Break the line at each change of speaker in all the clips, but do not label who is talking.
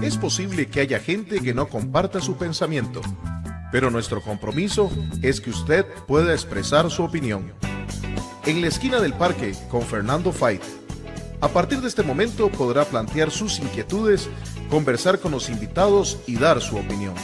Es posible que haya gente que no comparta su pensamiento, pero nuestro compromiso es que usted pueda expresar su opinión. En la esquina del parque con Fernando Fait. A partir de este momento podrá plantear sus inquietudes, conversar con los invitados y dar su opinión.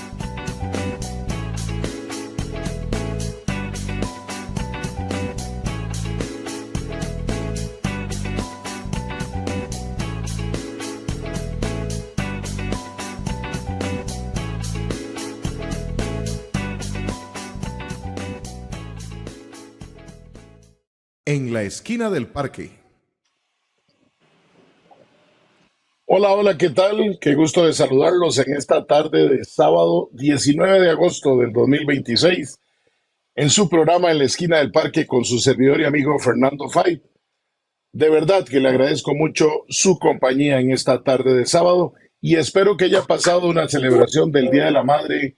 En la esquina del parque.
Hola, ¿qué tal? Qué gusto de saludarlos en esta tarde de sábado 19 de agosto del 2026, en su programa En la esquina del parque con su servidor y amigo Fernando Fait. De verdad que le agradezco mucho su compañía en esta tarde de sábado y espero que haya pasado una celebración del Día de la Madre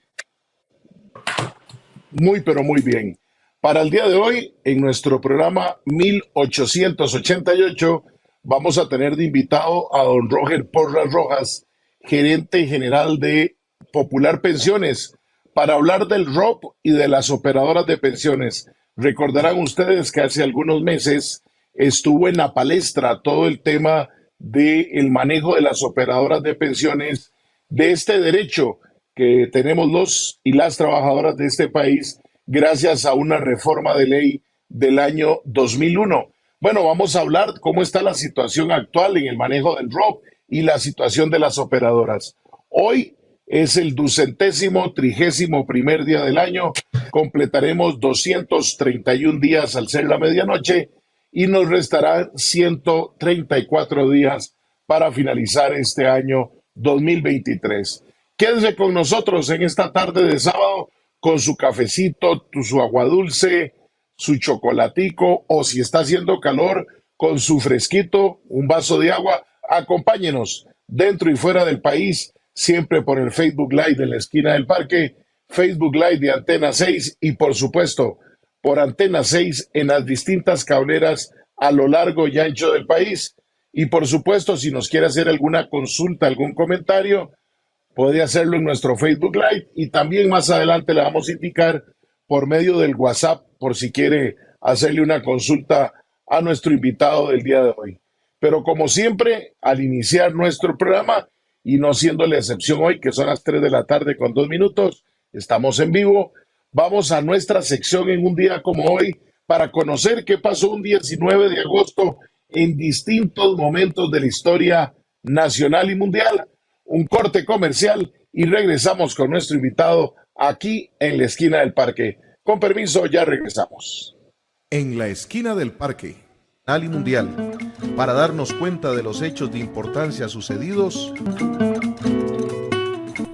muy, pero muy bien. Para el día de hoy, en nuestro programa 1888, vamos a tener de invitado a don Roger Porras Rojas, gerente general de Popular Pensiones, para hablar del ROP y de las operadoras de pensiones. Recordarán ustedes que hace algunos meses estuvo en la palestra todo el tema del manejo de las operadoras de pensiones, de este derecho que tenemos los y las trabajadoras de este país gracias a una reforma de ley del año 2001. Bueno, vamos a hablar cómo está la situación actual en el manejo del ROP y la situación de las operadoras. Hoy es el 231º día del año, completaremos 231 días al ser la medianoche y nos restarán 134 días para finalizar este año 2023. Quédense con nosotros en esta tarde de sábado con su cafecito, su agua dulce, su chocolatico o si está haciendo calor, con su fresquito, un vaso de agua. Acompáñenos dentro y fuera del país, siempre por el Facebook Live de la esquina del parque, Facebook Live de Antena 6 y por supuesto por Antena 6 en las distintas cableras a lo largo y ancho del país. Y por supuesto, si nos quiere hacer alguna consulta, algún comentario, puede hacerlo en nuestro Facebook Live y también más adelante le vamos a indicar por medio del WhatsApp por si quiere hacerle una consulta a nuestro invitado del día de hoy. Pero como siempre, al iniciar nuestro programa, y no siendo la excepción hoy, que son las 3 de la tarde con 2 minutos, estamos en vivo, vamos a nuestra sección en un día como hoy para conocer qué pasó un 19 de agosto en distintos momentos de la historia nacional y mundial. Un corte comercial y regresamos con nuestro invitado aquí en la esquina del parque. Con permiso, ya regresamos.
En la esquina del parque, nacional y mundial, para darnos cuenta de los hechos de importancia sucedidos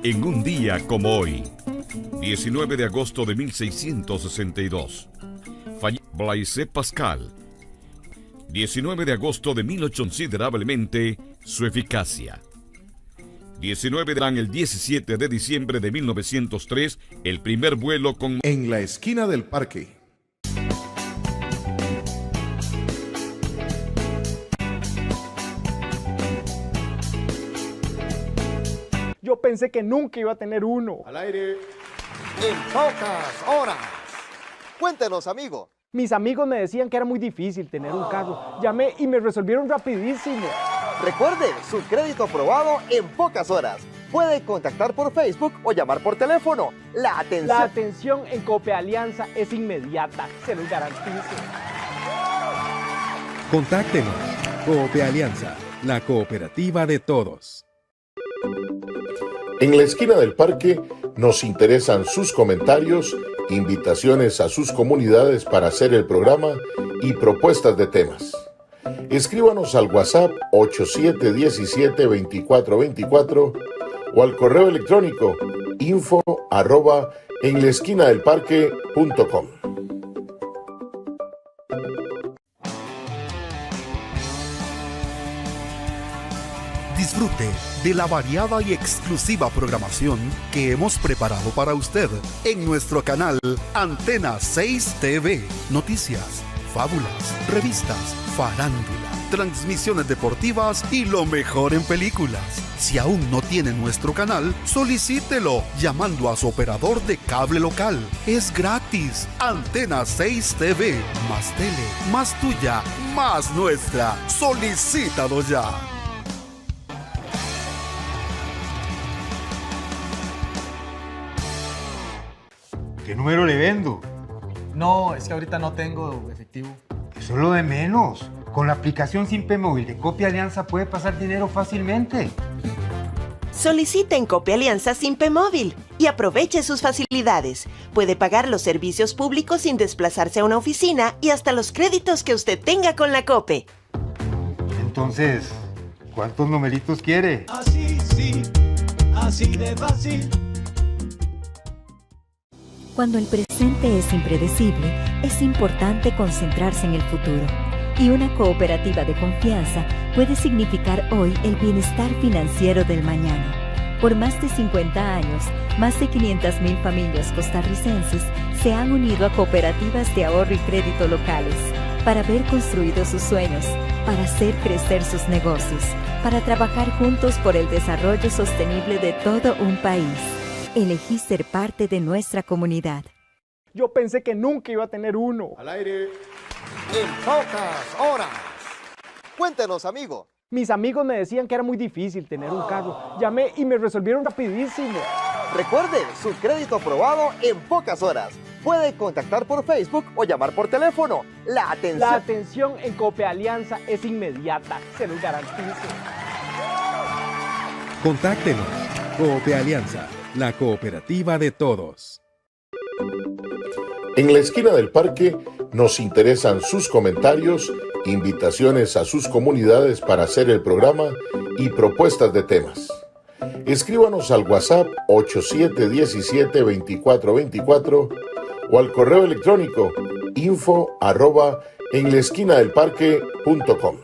en un día como hoy, 19 de agosto de 1662. Fallece Blaise Pascal. 19 de agosto de 1800, considerablemente su eficacia. 19 dan el 17 de diciembre de 1903 el primer vuelo con...
En la esquina del parque.
Yo pensé que nunca iba a tener uno.
Al aire. En pocas horas. Cuéntenos, amigo.
Mis amigos me decían que era muy difícil tener un carro. Llamé y me resolvieron rapidísimo.
Recuerde, su crédito aprobado en pocas horas. Puede contactar por Facebook o llamar por teléfono. La
atención en Cope Alianza es inmediata, se los garantizo.
Contáctenos. Cope Alianza, la cooperativa de todos.
En la esquina del parque nos interesan sus comentarios, invitaciones a sus comunidades para hacer el programa y propuestas de temas. Escríbanos al WhatsApp 8717-2424 o al correo electrónico info@enlaesquinadelparque.com.
Disfrute de la variada y exclusiva programación que hemos preparado para usted en nuestro canal Antena 6 TV. Noticias, fábulas, revistas, farándula, transmisiones deportivas y lo mejor en películas, Si aún no tiene nuestro canal, solicítelo llamando a su operador de cable local. Es gratis. Antena 6 TV. Más tele, más tuya, más nuestra. Solicítalo ya.
¿Qué número le vendo?
No, es que ahorita no tengo efectivo.
Eso es lo de menos. Con la aplicación Simpe Móvil de Copia Alianza puede pasar dinero fácilmente.
Solicite en Copia Alianza Simpe Móvil y aproveche sus facilidades. Puede pagar los servicios públicos sin desplazarse a una oficina y hasta los créditos que usted tenga con la COPE.
Entonces, ¿cuántos numeritos quiere?
Así sí, así de fácil.
Cuando el presente es impredecible, es importante concentrarse en el futuro. Y una cooperativa de confianza puede significar hoy el bienestar financiero del mañana. Por más de 50 años, más de 500,000 familias costarricenses se han unido a cooperativas de ahorro y crédito locales para ver construidos sus sueños, para hacer crecer sus negocios, para trabajar juntos por el desarrollo sostenible de todo un país. Elegí ser parte de nuestra comunidad.
Yo pensé que nunca iba a tener uno.
Al aire. En pocas horas. Cuéntenos, amigo.
Mis amigos me decían que era muy difícil tener un carro. Llamé y me resolvieron rapidísimo.
Recuerde, su crédito aprobado en pocas horas. Puede contactar por Facebook o llamar por teléfono. La
atención en Copia Alianza es inmediata, se los garantizo.
Contáctenos. Copia Alianza, la cooperativa de todos.
En la esquina del parque nos interesan sus comentarios, invitaciones a sus comunidades para hacer el programa y propuestas de temas. Escríbanos al WhatsApp 8717-2424 o al correo electrónico info@enlaesquinadelparque.com.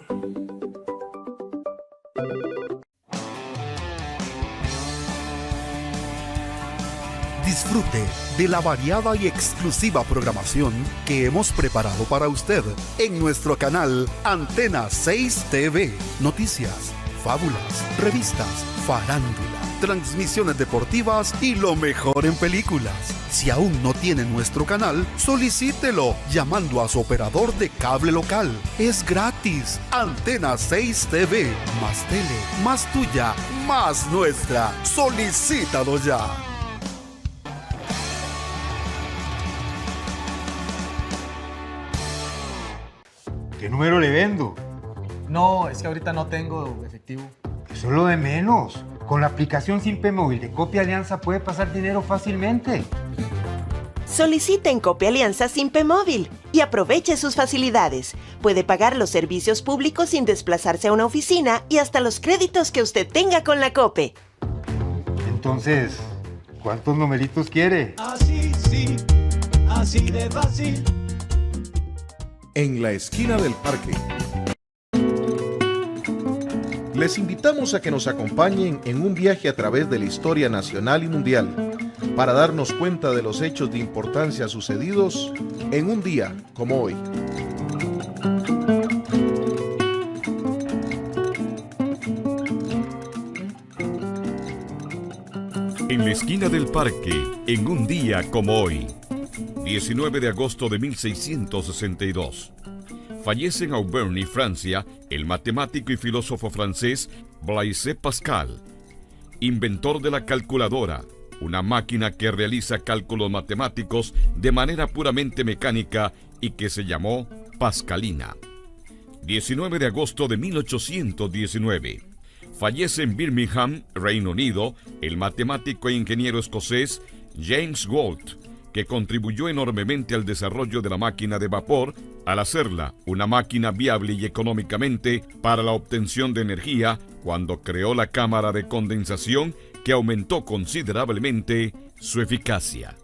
Disfrute de la variada y exclusiva programación que hemos preparado para usted en nuestro canal Antena 6 TV. Noticias, fábulas, revistas, farándula, transmisiones deportivas y lo mejor en películas. Si aún no tiene nuestro canal, solicítelo llamando a su operador de cable local. Es gratis. Antena 6 TV. Más tele, más tuya, más nuestra. Solicítalo ya.
¿Qué número le vendo?
No, es que ahorita no tengo efectivo.
Eso es lo de menos. Con la aplicación Simpe Móvil de Copia Alianza puede pasar dinero fácilmente.
Solicite en Copia Alianza Simpe Móvil y aproveche sus facilidades. Puede pagar los servicios públicos sin desplazarse a una oficina y hasta los créditos que usted tenga con la COPE.
Entonces, ¿cuántos numeritos quiere?
Así sí, así de fácil.
En la esquina del parque. Les invitamos a que nos acompañen en un viaje a través de la historia nacional y mundial para darnos cuenta de los hechos de importancia sucedidos en un día como hoy.
En la esquina del parque, en un día como hoy, 19 de agosto de 1662. Fallece en Auvergne, Francia, el matemático y filósofo francés Blaise Pascal, inventor de la calculadora, una máquina que realiza cálculos matemáticos de manera puramente mecánica y que se llamó Pascalina. 19 de agosto de 1819. Fallece en Birmingham, Reino Unido, el matemático e ingeniero escocés James Watt, que contribuyó enormemente al desarrollo de la máquina de vapor al hacerla una máquina viable y económicamente para la obtención de energía cuando creó la cámara de condensación que aumentó considerablemente su eficacia.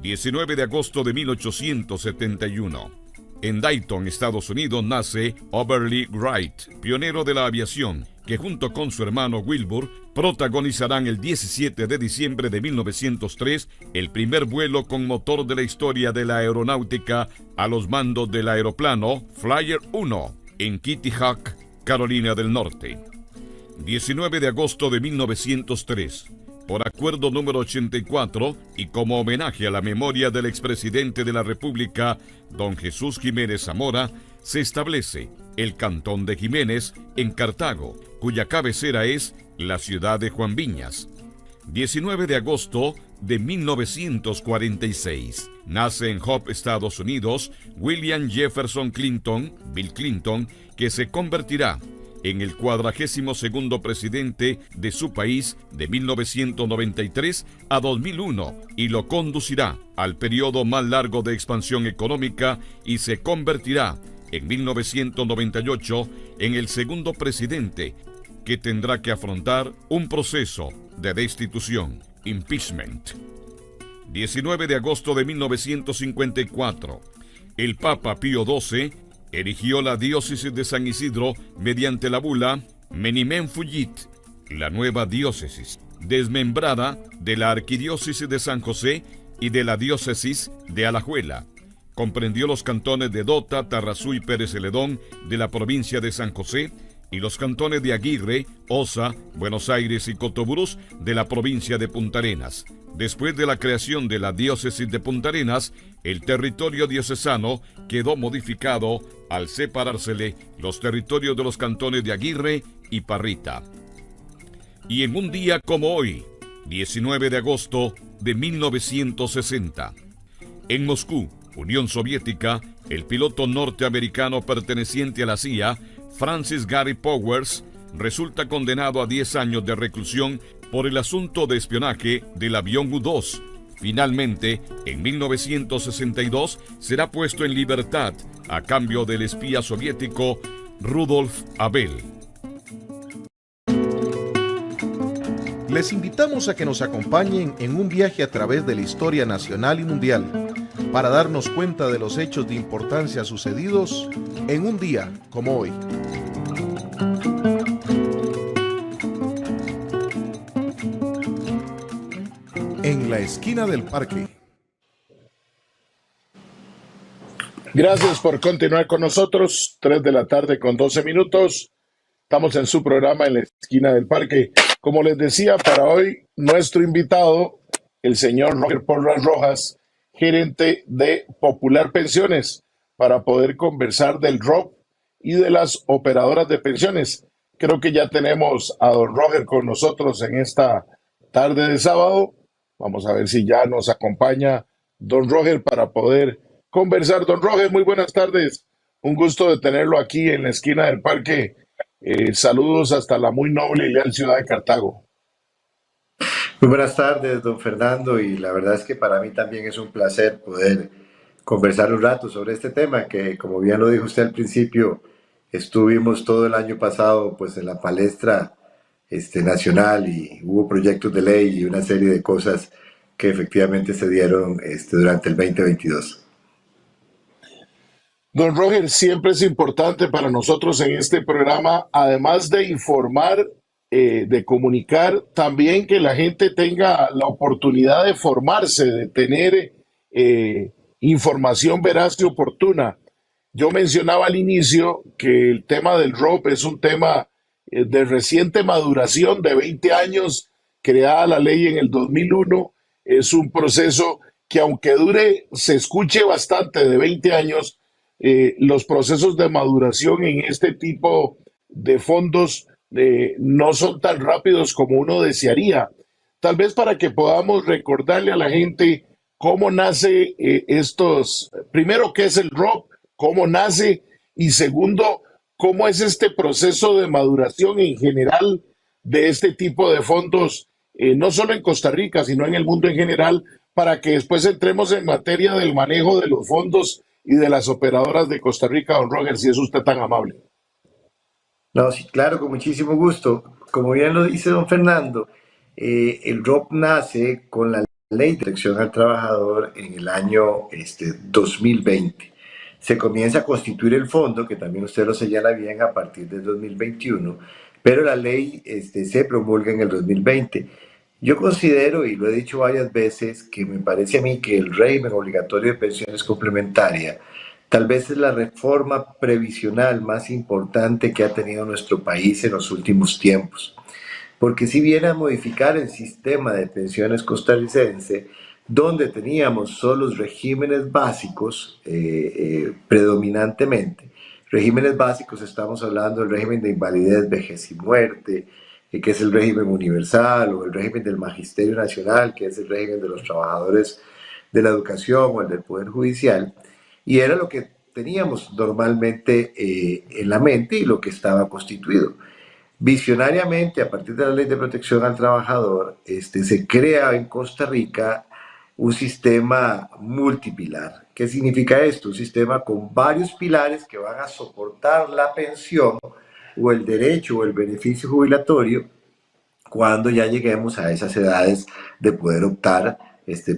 19 de agosto de 1871. En Dayton, Estados Unidos, nace Overly Wright, pionero de la aviación, que junto con su hermano Wilbur protagonizarán el 17 de diciembre de 1903 el primer vuelo con motor de la historia de la aeronáutica a los mandos del aeroplano Flyer 1 en Kitty Hawk, Carolina del Norte. 19 de agosto de 1903. Por acuerdo número 84 y como homenaje a la memoria del expresidente de la República, don Jesús Jiménez Zamora, se establece el Cantón de Jiménez en Cartago, cuya cabecera es la ciudad de Juan Viñas. 19 de agosto de 1946. Nace en Hope, Estados Unidos, William Jefferson Clinton, Bill Clinton, que se convertirá en el 42º presidente de su país de 1993 a 2001 y lo conducirá al periodo más largo de expansión económica y se convertirá en 1998 en el segundo presidente que tendrá que afrontar un proceso de destitución, impeachment. 19 de agosto de 1954, el Papa Pío XII erigió la diócesis de San Isidro mediante la bula Menimen Fugit, la nueva diócesis, desmembrada de la arquidiócesis de San José y de la diócesis de Alajuela. Comprendió los cantones de Dota, Tarrazú y Pérez Celedón de la provincia de San José y los cantones de Aguirre, Osa, Buenos Aires y Cotoburuz de la provincia de Punta Arenas. Después de la creación de la diócesis de Punta Arenas, el territorio diocesano quedó modificado al separársele los territorios de los cantones de Aguirre y Parrita. Y en un día como hoy, 19 de agosto de 1960, en Moscú, Unión Soviética, el piloto norteamericano perteneciente a la CIA, Francis Gary Powers, resulta condenado a 10 años de reclusión por el asunto de espionaje del avión U-2. Finalmente, en 1962, será puesto en libertad a cambio del espía soviético Rudolf Abel.
Les invitamos a que nos acompañen en un viaje a través de la historia nacional y mundial para darnos cuenta de los hechos de importancia sucedidos en un día como hoy. En la esquina del parque.
Gracias por continuar con nosotros. 3 de la tarde con 12 minutos. Estamos en su programa En la esquina del parque. Como les decía, para hoy nuestro invitado, el señor Roger Porras Rojas, gerente de Popular Pensiones, para poder conversar del ROP y de las operadoras de pensiones. Creo que ya tenemos a don Roger con nosotros en esta tarde de sábado. Vamos a ver si ya nos acompaña don Roger para poder conversar. Don Roger, muy buenas tardes. Un gusto de tenerlo aquí en la esquina del parque. Saludos hasta la muy noble y leal ciudad de Cartago.
Muy buenas tardes, don Fernando, y la verdad es que para mí también es un placer poder conversar un rato sobre este tema que, como bien lo dijo usted al principio, estuvimos todo el año pasado pues en la palestra nacional y hubo proyectos de ley y una serie de cosas que efectivamente se dieron durante el 2022.
Don Roger, siempre es importante para nosotros en este programa, además de informar, de comunicar, también que la gente tenga la oportunidad de formarse, de tener información veraz y oportuna. Yo mencionaba al inicio que el tema del ROP es un tema de reciente maduración, de 20 años, creada la ley en el 2001. Es un proceso que, aunque dure, se escuche bastante, de 20 años, los procesos de maduración en este tipo de fondos no son tan rápidos como uno desearía. Tal vez para que podamos recordarle a la gente cómo nace primero, qué es el ROP, cómo nace, y segundo, cómo es este proceso de maduración en general de este tipo de fondos, no solo en Costa Rica, sino en el mundo en general, para que después entremos en materia del manejo de los fondos y de las operadoras de Costa Rica. Don Roger, si es usted tan amable.
No, sí, claro, con muchísimo gusto. Como bien lo dice don Fernando, el ROP nace con la Ley de Protección al Trabajador en el año 2020. Se comienza a constituir el fondo, que también usted lo señala bien, a partir del 2021, pero la ley se promulga en el 2020. Yo considero, y lo he dicho varias veces, que me parece a mí que el régimen obligatorio de pensiones complementaria Tal vez es la reforma previsional más importante que ha tenido nuestro país en los últimos tiempos, porque si viene a modificar el sistema de pensiones costarricense, donde teníamos solo los regímenes básicos predominantemente. Regímenes básicos, estamos hablando del régimen de invalidez, vejez y muerte, que es el régimen universal, o el régimen del Magisterio Nacional, que es el régimen de los trabajadores de la educación o el del Poder Judicial, y era lo que teníamos normalmente en la mente y lo que estaba constituido. Visionariamente, a partir de la Ley de Protección al Trabajador, se crea en Costa Rica un sistema multipilar. ¿Qué significa esto? Un sistema con varios pilares que van a soportar la pensión o el derecho o el beneficio jubilatorio cuando ya lleguemos a esas edades de poder optar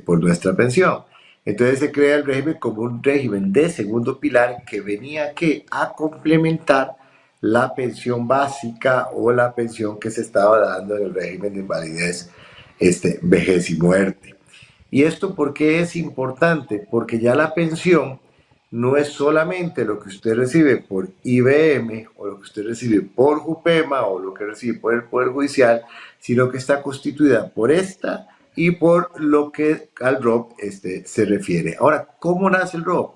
por nuestra pensión. Entonces se crea el régimen como un régimen de segundo pilar que venía a complementar la pensión básica o la pensión que se estaba dando en el régimen de invalidez, vejez y muerte. ¿Y esto por qué es importante? Porque ya la pensión no es solamente lo que usted recibe por IBM o lo que usted recibe por JUPEMA o lo que recibe por el Poder Judicial, sino que está constituida por esta y por lo que al ROP se refiere. Ahora, ¿cómo nace el ROP?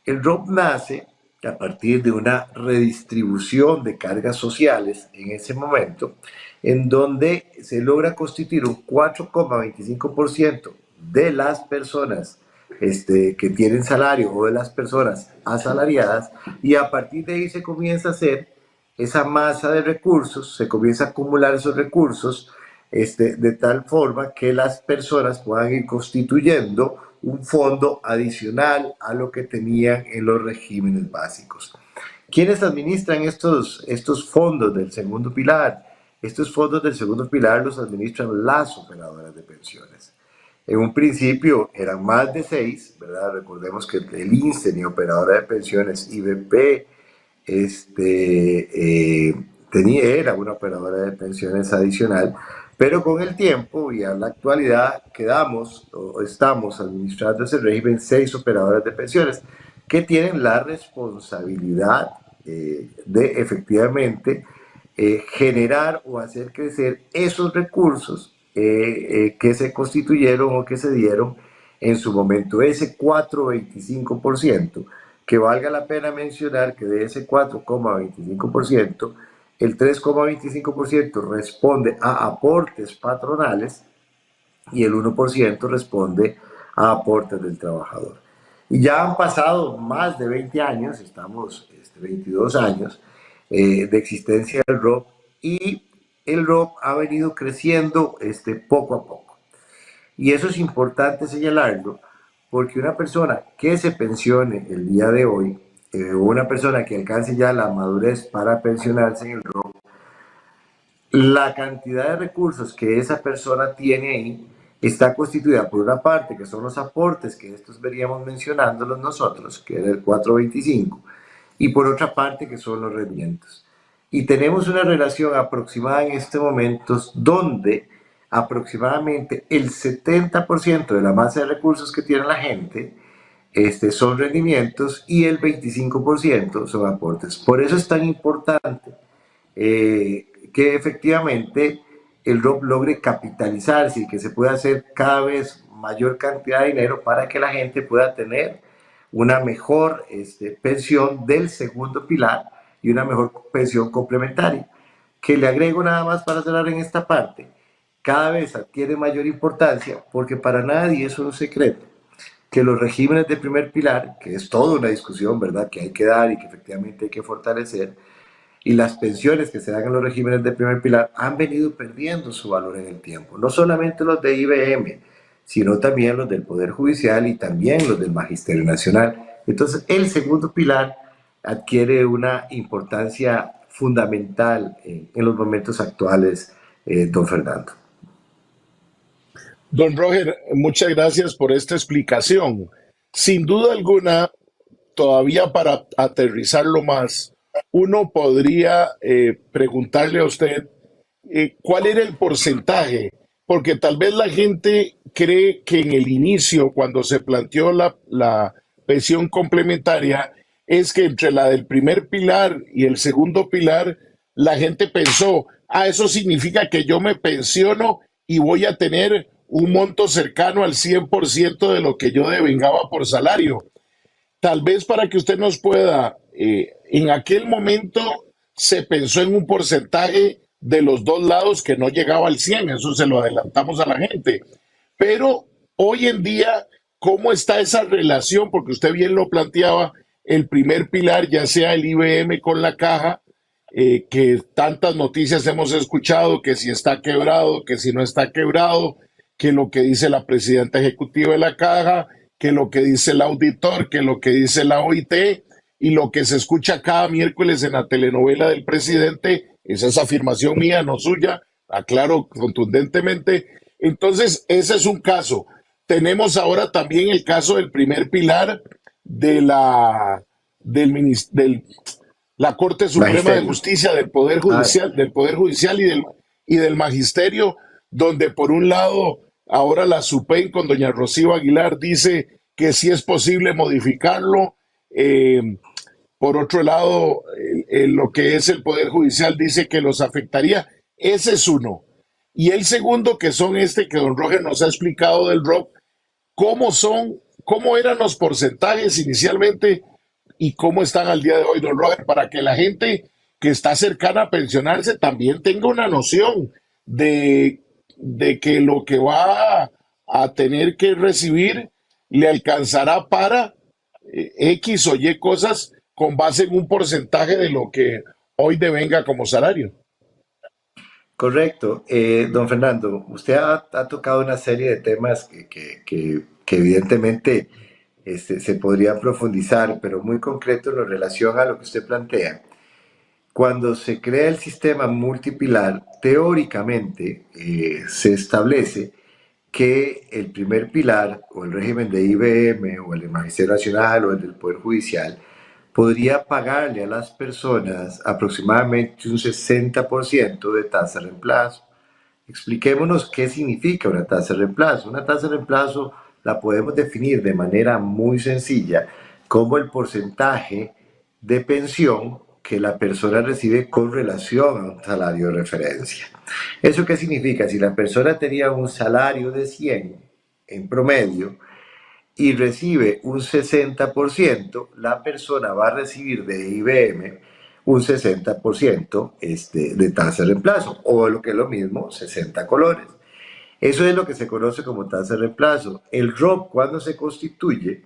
El ROP nace a partir de una redistribución de cargas sociales en ese momento, en donde se logra constituir un 4,25% de las personas que tienen salario o de las personas asalariadas, y a partir de ahí se comienza a hacer esa masa de recursos, se comienza a acumular esos recursos de tal forma que las personas puedan ir constituyendo un fondo adicional a lo que tenían en los regímenes básicos. ¿Quiénes administran estos fondos del segundo pilar? Estos fondos del segundo pilar los administran las operadoras de pensiones. En un principio eran más de 6, ¿verdad? Recordemos que el INSS tenía operadora de pensiones, IBP era una operadora de pensiones adicional, pero con el tiempo y a la actualidad estamos administrando ese régimen 6 operadoras de pensiones que tienen la responsabilidad de efectivamente generar o hacer crecer esos recursos que se constituyeron o que se dieron en su momento, ese 4,25%, que valga la pena mencionar que de ese 4,25%, el 3,25% responde a aportes patronales y el 1% responde a aportes del trabajador. Y ya han pasado más de 20 años, estamos 22 años de existencia del ROP, y el ROP ha venido creciendo poco a poco. Y eso es importante señalarlo, porque una persona que se pensione el día de hoy, o una persona que alcance ya la madurez para pensionarse en el ROP, la cantidad de recursos que esa persona tiene ahí está constituida por una parte que son los aportes, que estos veríamos mencionándolos nosotros, que era el 4,25, y por otra parte que son los rendimientos. Y tenemos una relación aproximada en este momento donde aproximadamente el 70% de la masa de recursos que tiene la gente son rendimientos y el 25% son aportes. Por eso es tan importante que efectivamente el ROP logre capitalizarse y que se pueda hacer cada vez mayor cantidad de dinero para que la gente pueda tener una mejor pensión del segundo pilar y una mejor pensión complementaria. Que le agrego nada más para cerrar en esta parte, cada vez adquiere mayor importancia porque para nadie es un secreto que los regímenes de primer pilar, que es toda una discusión, ¿verdad?, que hay que dar y que efectivamente hay que fortalecer, y las pensiones que se dan en los regímenes de primer pilar han venido perdiendo su valor en el tiempo. No solamente los de IBM, sino también los del Poder Judicial y también los del Magisterio Nacional. Entonces, el segundo pilar adquiere una importancia fundamental en los momentos actuales, don Fernando.
Don Roger, muchas gracias por esta explicación. Sin duda alguna, todavía para aterrizarlo más, uno podría preguntarle a usted cuál era el porcentaje, porque tal vez la gente cree que en el inicio, cuando se planteó la pensión complementaria es que entre la del primer pilar y el segundo pilar, la gente pensó, eso significa que yo me pensiono y voy a tener un monto cercano al 100% de lo que yo devengaba por salario. Tal vez para que usted nos pueda, en aquel momento se pensó en un porcentaje de los dos lados que no llegaba al 100, eso se lo adelantamos a la gente. Pero hoy en día, ¿cómo está esa relación? Porque usted bien lo planteaba, el primer pilar, ya sea el IBM con la caja, que tantas noticias hemos escuchado, que si está quebrado, que si no está quebrado, que lo que dice la presidenta ejecutiva de la caja, que lo que dice el auditor, que lo que dice la OIT, y lo que se escucha cada miércoles en la telenovela del presidente, esa es afirmación mía, no suya, aclaro contundentemente. Entonces, ese es un caso. Tenemos ahora también el caso del primer pilar de la Corte Suprema
Magisterio.
de Justicia, del Poder Judicial y del Magisterio, donde por un lado ahora la SUPEN con doña Rocío Aguilar dice que sí es posible modificarlo. Por otro lado, lo que es el Poder Judicial dice que los afectaría. Ese es uno. Y el segundo, que son que don Roger nos ha explicado del ROP, cómo eran los porcentajes inicialmente y cómo están al día de hoy, don Roger, para que la gente que está cercana a pensionarse también tenga una noción de que lo que va a tener que recibir le alcanzará para X o Y cosas con base en un porcentaje de lo que hoy devenga como salario.
Correcto. Don Fernando, usted ha tocado una serie de temas que evidentemente se podrían profundizar, pero muy concreto en relación a lo que usted plantea. Cuando se crea el sistema multipilar, teóricamente se establece que el primer pilar, o el régimen de IBM, o el del Magisterio Nacional, o el del Poder Judicial, podría pagarle a las personas aproximadamente un 60% de tasa de reemplazo. Expliquémonos qué significa una tasa de reemplazo. Una tasa de reemplazo la podemos definir de manera muy sencilla como el porcentaje de pensión que la persona recibe con relación a un salario de referencia. ¿Eso qué significa? Si la persona tenía un salario de 100 en promedio y recibe un 60%, la persona va a recibir de IBM un 60% de tasa de reemplazo, o lo que es lo mismo, 60 colones. Eso es lo que se conoce como tasa de reemplazo. El ROP, cuando se constituye,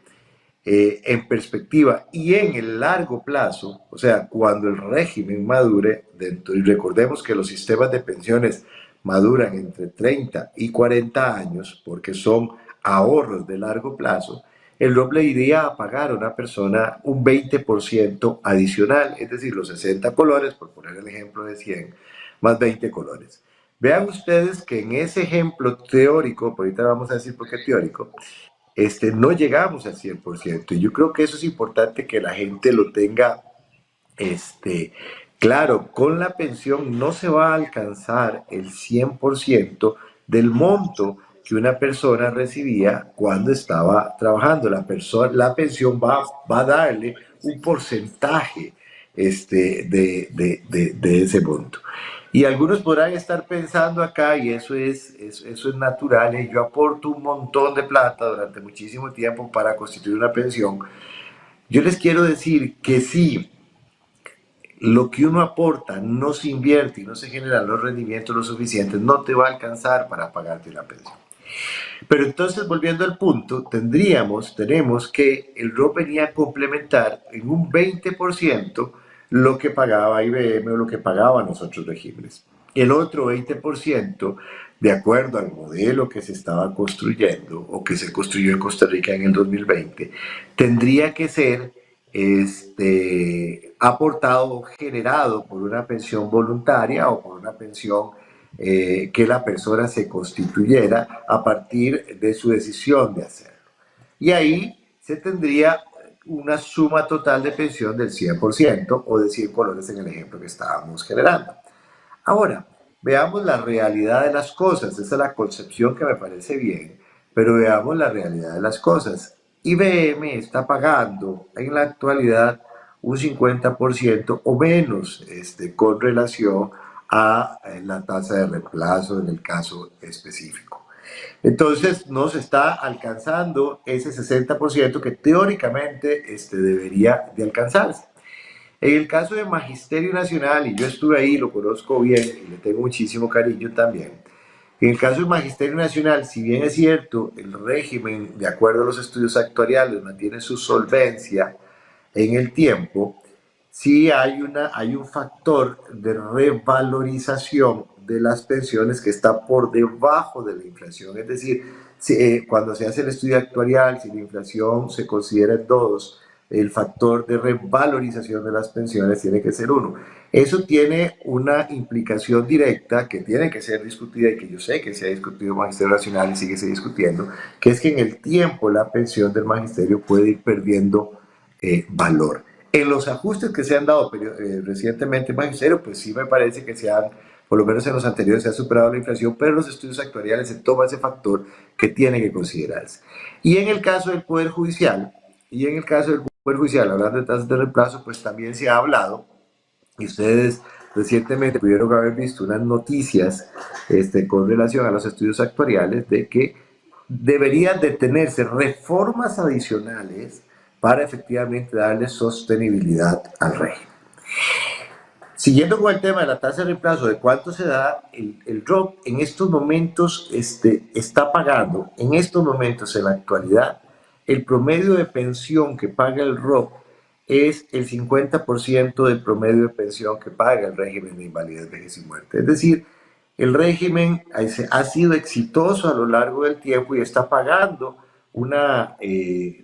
en perspectiva y en el largo plazo, o sea, cuando el régimen madure, y recordemos que los sistemas de pensiones maduran entre 30 y 40 años, porque son ahorros de largo plazo, el ROP le iría a pagar a una persona un 20% adicional, es decir, los 60 colones, por poner el ejemplo de 100, más 20 colones. Vean ustedes que en ese ejemplo teórico, por ahorita vamos a decir por qué teórico, no llegamos al 100%, y yo creo que eso es importante que la gente lo tenga claro. Con la pensión no se va a alcanzar el 100% del monto que una persona recibía cuando estaba trabajando. La pensión va a darle un porcentaje de ese monto. Y algunos podrán estar pensando acá, y eso es natural, yo aporto un montón de plata durante muchísimo tiempo para constituir una pensión. Yo les quiero decir que si lo que uno aporta no se invierte y no se generan los rendimientos lo suficientes, no te va a alcanzar para pagarte una pensión. Pero entonces, volviendo al punto, tenemos que el ROP venía a complementar en un 20% lo que pagaba IBM o lo que pagaban los otros regímenes. El otro 20%, de acuerdo al modelo que se estaba construyendo o que se construyó en Costa Rica en el 2020, tendría que ser aportado o generado por una pensión voluntaria o por una pensión que la persona se constituyera a partir de su decisión de hacerlo. Y ahí se tendría una suma total de pensión del 100% o de 100 colones en el ejemplo que estábamos generando. Ahora, veamos la realidad de las cosas. Esa es la concepción que me parece bien, pero veamos la realidad de las cosas. IBM está pagando en la actualidad un 50% o menos con relación a la tasa de reemplazo en el caso específico. Entonces nos está alcanzando ese 60% que teóricamente debería de alcanzarse. En el caso de Magisterio Nacional, y yo estuve ahí, lo conozco bien y le tengo muchísimo cariño también, en el caso del Magisterio Nacional, si bien es cierto, el régimen, de acuerdo a los estudios actuariales, mantiene su solvencia en el tiempo, sí hay un factor de revalorización de las pensiones que está por debajo de la inflación. Es decir, cuando se hace el estudio actuarial, si la inflación se considera en 2, el factor de revalorización de las pensiones tiene que ser 1. Eso tiene una implicación directa que tiene que ser discutida y que yo sé que se ha discutido en el Magisterio Nacional y sigue se discutiendo, que es que en el tiempo la pensión del magisterio puede ir perdiendo valor. En los ajustes que se han dado recientemente en magisterio, pues sí me parece que se han, por lo menos en los anteriores, se ha superado la inflación, pero en los estudios actuariales se toma ese factor que tiene que considerarse. Y en el caso del Poder Judicial, hablando de tasas de reemplazo, pues también se ha hablado, y ustedes recientemente pudieron haber visto unas noticias con relación a los estudios actuariales de que deberían de tenerse reformas adicionales para efectivamente darle sostenibilidad al régimen. Siguiendo con el tema de la tasa de reemplazo, de cuánto se da, el ROP en estos momentos está pagando, en estos momentos en la actualidad, el promedio de pensión que paga el ROP es el 50% del promedio de pensión que paga el régimen de invalidez, vejez y muerte. Es decir, el régimen ha sido exitoso a lo largo del tiempo y está pagando una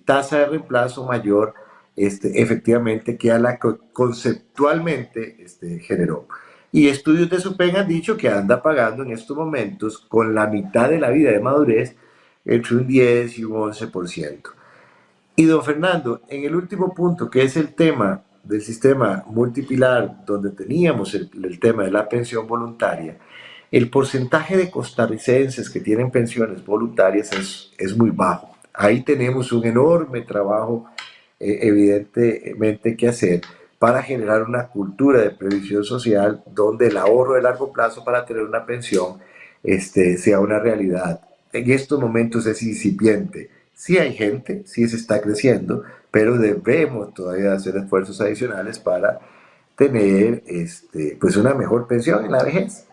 tasa de reemplazo mayor efectivamente que a la que conceptualmente generó. Y estudios de SUPEN han dicho que anda pagando en estos momentos, con la mitad de la vida de madurez, entre un 10 y un 11%. Y don Fernando, en el último punto, que es el tema del sistema multipilar, donde teníamos el tema de la pensión voluntaria, el porcentaje de costarricenses que tienen pensiones voluntarias es muy bajo. Ahí tenemos un enorme trabajo, evidentemente, que hacer para generar una cultura de previsión social donde el ahorro de largo plazo para tener una pensión sea una realidad. En estos momentos es incipiente. Sí hay gente, sí se está creciendo, pero debemos todavía hacer esfuerzos adicionales para tener pues una mejor pensión en la vejez.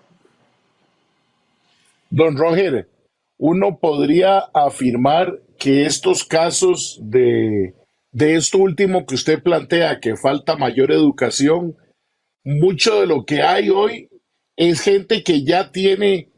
Don Roger, uno podría afirmar que estos casos de esto último que usted plantea, que falta mayor educación, mucho de lo que hay hoy es gente que ya tiene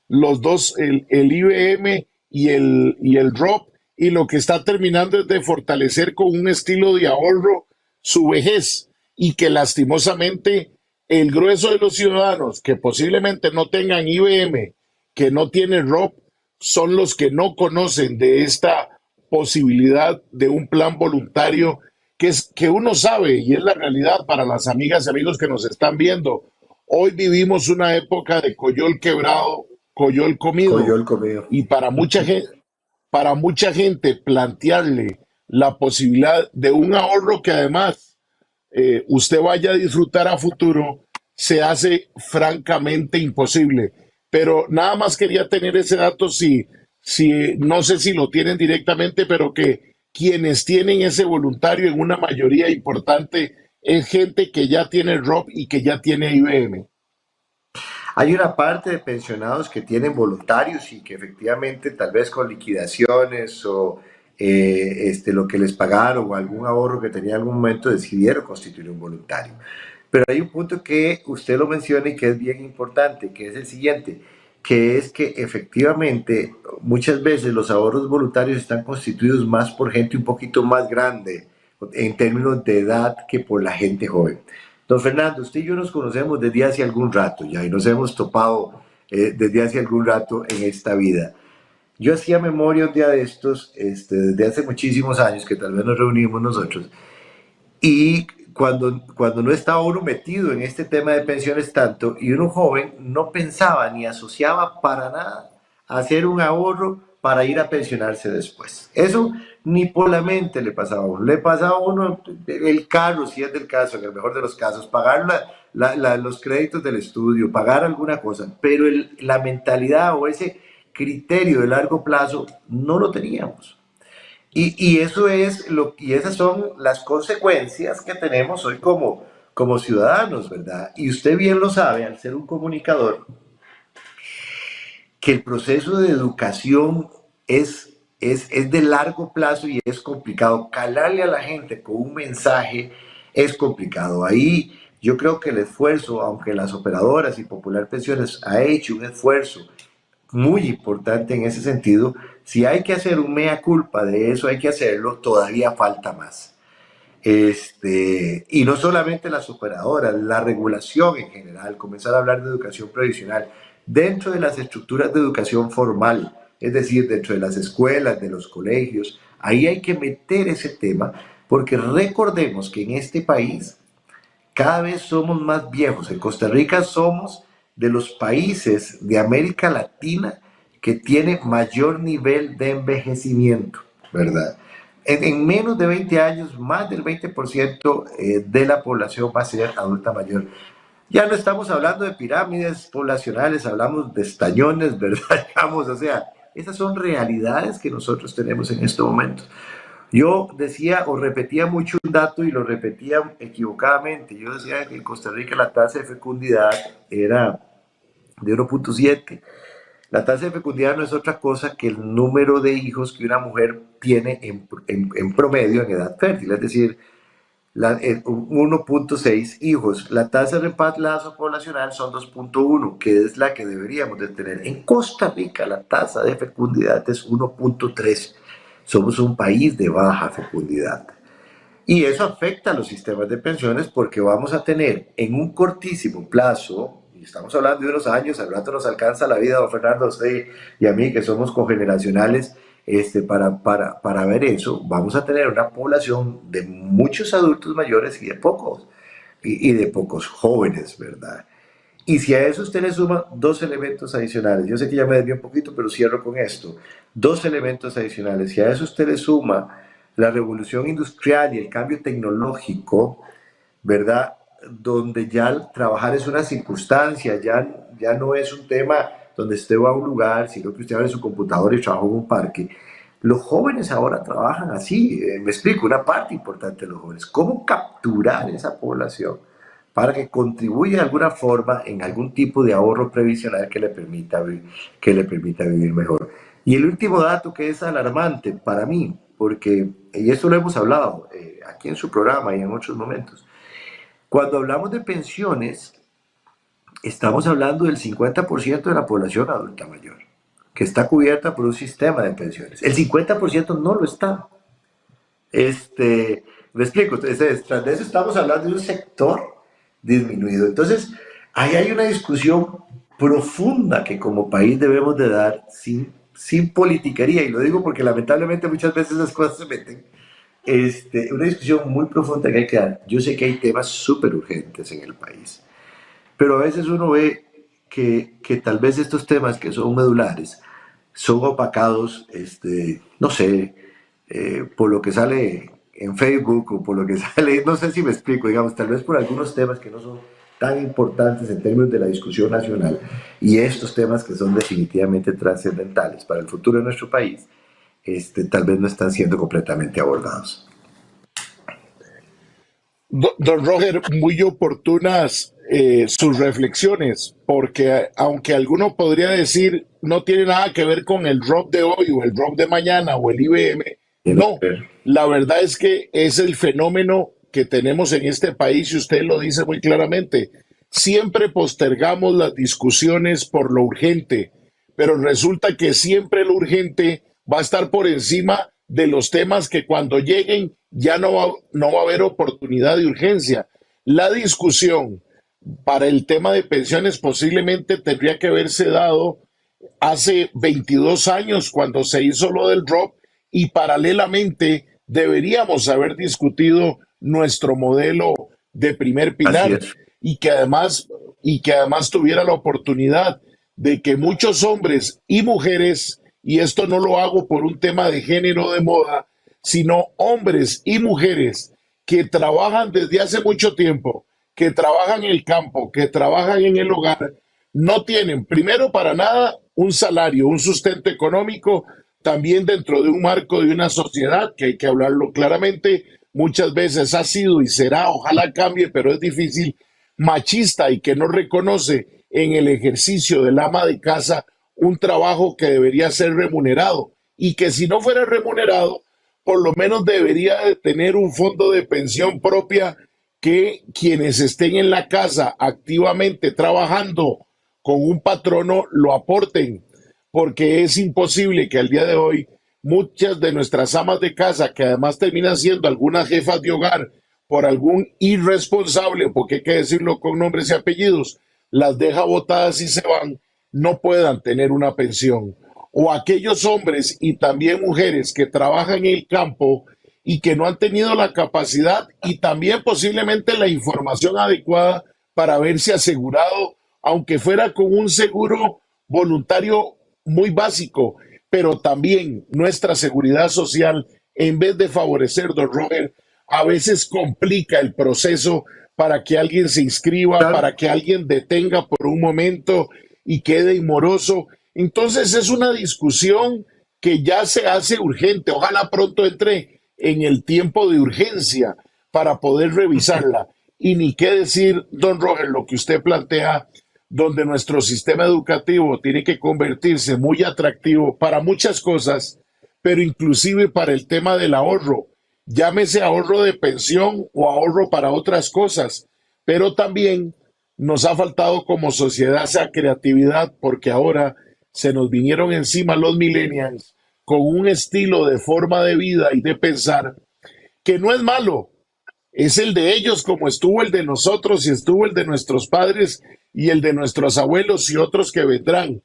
los dos, el IBM y el ROP, y lo que está terminando es de fortalecer con un estilo de ahorro su vejez, y que lastimosamente el grueso de los ciudadanos que posiblemente no tengan IBM, que no tienen ROP, son los que no conocen de esta posibilidad de un plan voluntario que uno sabe, y es la realidad para las amigas y amigos que nos están viendo. Hoy vivimos una época de coyol quebrado, coyol comido. Y para mucha gente plantearle la posibilidad de un ahorro que además usted vaya a disfrutar a futuro se hace francamente imposible. Pero nada más quería tener ese dato, si no sé si lo tienen directamente, pero que quienes tienen ese voluntario en una mayoría importante es gente que ya tiene ROP y que ya tiene IBM.
Hay una parte de pensionados que tienen voluntarios y que efectivamente tal vez con liquidaciones o lo que les pagaron o algún ahorro que tenía en algún momento decidieron constituir un voluntario. Pero hay un punto que usted lo menciona y que es bien importante, que es el siguiente, que es que efectivamente muchas veces los ahorros voluntarios están constituidos más por gente un poquito más grande en términos de edad que por la gente joven. Don Fernando, usted y yo nos conocemos desde hace algún rato ya y nos hemos topado desde hace algún rato en esta vida. Yo hacía memoria un día de estos, desde hace muchísimos años, que tal vez nos reunimos nosotros, y cuando no estaba uno metido en este tema de pensiones tanto, y uno joven no pensaba ni asociaba para nada hacer un ahorro para ir a pensionarse después. Eso ni por la mente le pasaba a uno. Le pasaba a uno el carro, si es del caso, en el mejor de los casos, pagar los créditos del estudio, pagar alguna cosa, pero la mentalidad o ese criterio de largo plazo no lo teníamos. Y esas son las consecuencias que tenemos hoy como ciudadanos, ¿verdad? Y usted bien lo sabe, al ser un comunicador, que el proceso de educación es de largo plazo y es complicado. Calarle a la gente con un mensaje es complicado. Ahí yo creo que el esfuerzo, aunque las operadoras y Popular Pensiones ha hecho un esfuerzo muy importante en ese sentido, si hay que hacer un mea culpa de eso, hay que hacerlo, todavía falta más. Y no solamente las operadoras, la regulación en general, comenzar a hablar de educación previsional dentro de las estructuras de educación formal, es decir, dentro de las escuelas, de los colegios, ahí hay que meter ese tema, porque recordemos que en este país cada vez somos más viejos. En Costa Rica somos de los países de América Latina que tiene mayor nivel de envejecimiento, ¿verdad? En menos de 20 años, más del 20% de la población va a ser adulta mayor. Ya no estamos hablando de pirámides poblacionales, hablamos de estañones, ¿verdad? Digamos, o sea, esas son realidades que nosotros tenemos en estos momentos. Yo decía o repetía mucho un dato y lo repetía equivocadamente. Yo decía que en Costa Rica la tasa de fecundidad era de 1.7. La tasa de fecundidad no es otra cosa que el número de hijos que una mujer tiene en promedio en edad fértil, es decir, 1.6 hijos. La tasa de reemplazo poblacional son 2.1, que es la que deberíamos de tener. En Costa Rica la tasa de fecundidad es 1.3. Somos un país de baja fecundidad. Y eso afecta a los sistemas de pensiones porque vamos a tener en un cortísimo plazo, y estamos hablando de unos años, al rato nos alcanza la vida, don Fernando, a usted y a mí, que somos cogeneracionales, para ver eso, vamos a tener una población de muchos adultos mayores y de pocos jóvenes, ¿verdad? Y si a eso usted le suma dos elementos adicionales, yo sé que ya me desvié un poquito, pero cierro con esto, dos elementos adicionales, si a eso usted le suma la revolución industrial y el cambio tecnológico, ¿verdad? Donde ya trabajar es una circunstancia, ya no es un tema donde usted va a un lugar, sino que usted abre su computadora y trabaja en un parque. Los jóvenes ahora trabajan así, me explico, una parte importante de los jóvenes. ¿Cómo capturar esa población para que contribuya de alguna forma en algún tipo de ahorro previsional que le permita vivir mejor? Y el último dato que es alarmante para mí, porque, y esto lo hemos hablado aquí en su programa y en otros momentos, cuando hablamos de pensiones, estamos hablando del 50% de la población adulta mayor, que está cubierta por un sistema de pensiones. El 50% no lo está. Me explico, tras de eso estamos hablando de un sector disminuido. Entonces, ahí hay una discusión profunda que como país debemos de dar sin politiquería, y lo digo porque lamentablemente muchas veces las cosas se meten. Una discusión muy profunda que hay que dar. Yo sé que hay temas súper urgentes en el país, pero a veces uno ve que tal vez estos temas que son medulares son opacados, no sé, por lo que sale en Facebook o por lo que sale, no sé si me explico, digamos, tal vez por algunos temas que no son tan importantes en términos de la discusión nacional y estos temas que son definitivamente trascendentales para el futuro de nuestro país, tal vez no están siendo completamente abordados.
Don Roger, muy oportunas sus reflexiones, porque aunque alguno podría decir no tiene nada que ver con el drop de hoy o el drop de mañana o el IBM, no, la verdad es que es el fenómeno que tenemos en este país y usted lo dice muy claramente. Siempre postergamos las discusiones por lo urgente, pero resulta que siempre lo urgente va a estar por encima de los temas que cuando lleguen ya no va a haber oportunidad de urgencia. La discusión para el tema de pensiones posiblemente tendría que haberse dado hace 22 años cuando se hizo lo del drop y paralelamente deberíamos haber discutido nuestro modelo de primer pilar y que además tuviera la oportunidad de que muchos hombres y mujeres y esto no lo hago por un tema de género de moda, sino hombres y mujeres que trabajan desde hace mucho tiempo, que trabajan en el campo, que trabajan en el hogar, no tienen, primero para nada, un salario, un sustento económico, también dentro de un marco de una sociedad, que hay que hablarlo claramente, muchas veces ha sido y será, ojalá cambie, pero es difícil, machista y que no reconoce en el ejercicio del ama de casa un trabajo que debería ser remunerado y que si no fuera remunerado, por lo menos debería de tener un fondo de pensión propia que quienes estén en la casa activamente trabajando con un patrono lo aporten, porque es imposible que al día de hoy muchas de nuestras amas de casa, que además terminan siendo algunas jefas de hogar por algún irresponsable, porque hay que decirlo con nombres y apellidos, las deja botadas y se van, no puedan tener una pensión. O aquellos hombres y también mujeres que trabajan en el campo y que no han tenido la capacidad y también posiblemente la información adecuada para haberse asegurado, aunque fuera con un seguro voluntario muy básico, pero también nuestra seguridad social, en vez de favorecer, don Robert, a veces complica el proceso para que alguien se inscriba, para que alguien detenga por un momento y quede inmoroso. Entonces es una discusión que ya se hace urgente. Ojalá pronto entre en el tiempo de urgencia para poder revisarla. Y ni qué decir, don Roger, lo que usted plantea, donde nuestro sistema educativo tiene que convertirse muy atractivo para muchas cosas, pero inclusive para el tema del ahorro. Llámese ahorro de pensión o ahorro para otras cosas, pero también nos ha faltado como sociedad esa creatividad porque ahora se nos vinieron encima los millennials con un estilo de forma de vida y de pensar que no es malo, es el de ellos como estuvo el de nosotros y estuvo el de nuestros padres y el de nuestros abuelos y otros que vendrán.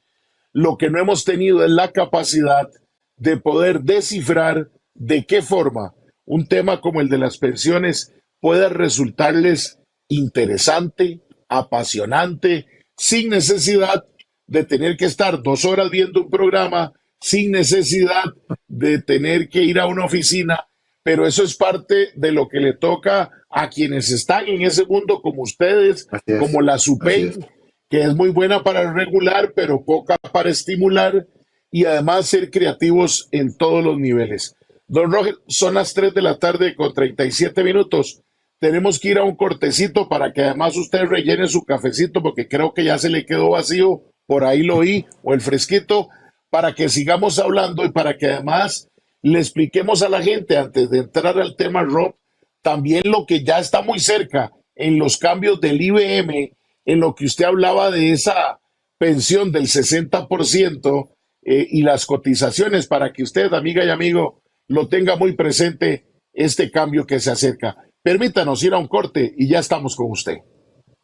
Lo que no hemos tenido es la capacidad de poder descifrar de qué forma un tema como el de las pensiones pueda resultarles interesante, apasionante, sin necesidad de tener que estar 2 horas viendo un programa, sin necesidad de tener que ir a una oficina, pero eso es parte de lo que le toca a quienes están en ese mundo como ustedes, como la SUPEI, que es muy buena para regular, pero poca para estimular y además ser creativos en todos los niveles. Don Roger, son las 3 de la tarde con 37 minutos. Tenemos que ir a un cortecito para que además usted rellene su cafecito porque creo que ya se le quedó vacío, por ahí lo oí, o el fresquito, para que sigamos hablando y para que además le expliquemos a la gente antes de entrar al tema, Rob, también lo que ya está muy cerca en los cambios del IBM, en lo que usted hablaba de esa pensión del 60% y las cotizaciones para que usted, amiga y amigo, lo tenga muy presente este cambio que se acerca. Permítanos ir a un corte y ya estamos con usted.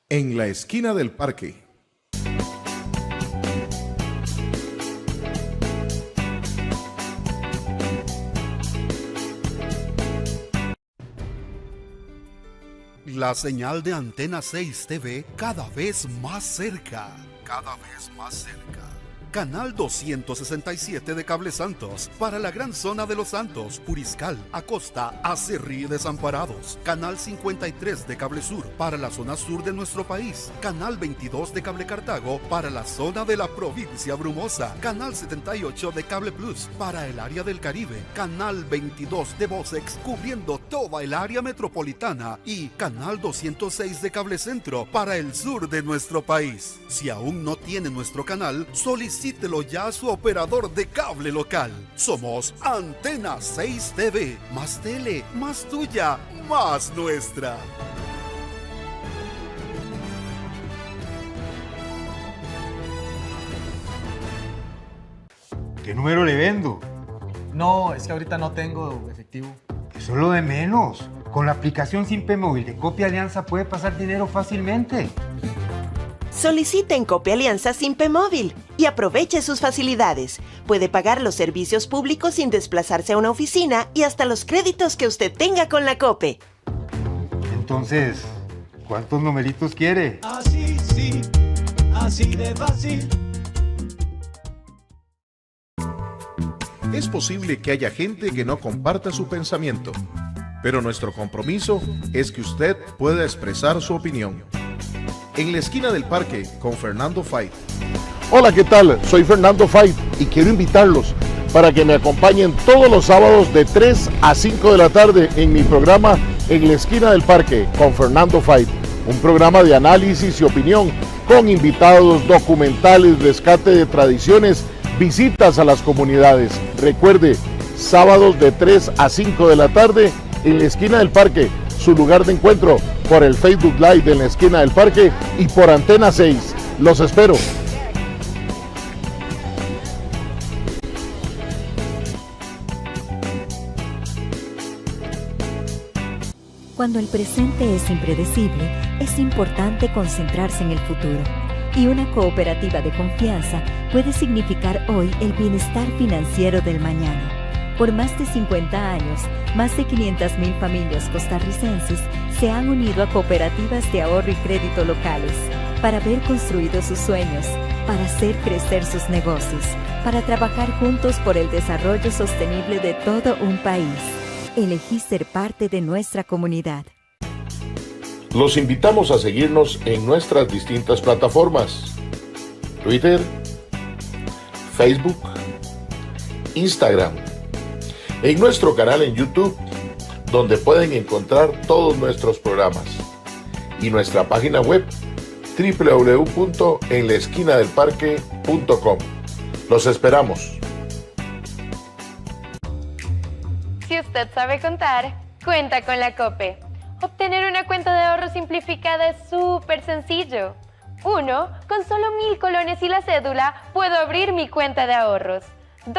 En la esquina del parque.
La señal de Antena 6 TV cada vez más cerca. Cada vez más cerca. Canal 267 de Cable Santos para la gran zona de Los Santos, Puriscal, Acosta, Acerrí y Desamparados. Canal 53 de Cable Sur para la zona sur de nuestro país. Canal 22 de Cable Cartago para la zona de la provincia Brumosa. Canal 78 de Cable Plus para el área del Caribe. Canal 22 de Vocex cubriendo toda el área metropolitana. Y Canal 206 de Cable Centro para el sur de nuestro país. Si aún no tiene nuestro canal, solicítelo ya a su operador de cable local. Somos Antena 6 TV. Más tele, más tuya, más nuestra.
¿Qué número le vendo?
No, es que ahorita no tengo efectivo.
Eso es lo de menos. Con la aplicación Simpe Móvil de Copia Alianza puede pasar dinero fácilmente.
Solicite en Copia Alianza Simpe Móvil y aproveche sus facilidades. Puede pagar los servicios públicos sin desplazarse a una oficina y hasta los créditos que usted tenga con la COPE.
Entonces, ¿cuántos numeritos quiere?
Así sí, así de fácil.
Es posible que haya gente que no comparta su pensamiento, pero nuestro compromiso es que usted pueda expresar su opinión. En la esquina del parque con Fernando Fait.
Hola, ¿qué tal? Soy Fernando Fait y quiero invitarlos para que me acompañen todos los sábados de 3 a 5 de la tarde en mi programa En la esquina del parque con Fernando Fait, un programa de análisis y opinión con invitados, documentales, rescate de tradiciones, visitas a las comunidades. Recuerde, sábados de 3 a 5 de la tarde en la esquina del parque, su lugar de encuentro por el Facebook Live de En la esquina del parque y por Antena 6. Los espero.
Cuando el presente es impredecible, es importante concentrarse en el futuro. Y una cooperativa de confianza puede significar hoy el bienestar financiero del mañana. Por más de 50 años, más de 500,000 familias costarricenses se han unido a cooperativas de ahorro y crédito locales para ver construidos sus sueños, para hacer crecer sus negocios, para trabajar juntos por el desarrollo sostenible de todo un país. Elegí ser parte de nuestra comunidad.
Los invitamos a seguirnos en nuestras distintas plataformas: Twitter, Facebook, Instagram, en nuestro canal en YouTube, donde pueden encontrar todos nuestros programas, y nuestra página web www.enlaesquinadelparque.com. Los esperamos.
Si usted sabe contar, cuenta con la COPE. Obtener una cuenta de ahorro simplificada es súper sencillo. 1. Con solo 1,000 colones y la cédula, puedo abrir mi cuenta de ahorros. 2.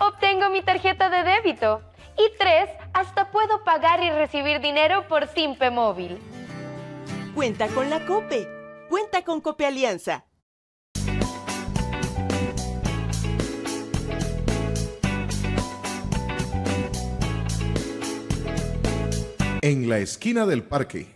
Obtengo mi tarjeta de débito. Y 3. Hasta puedo pagar y recibir dinero por Simpe Móvil.
Cuenta con la COPE. Cuenta con Cope Alianza.
En la esquina del parque.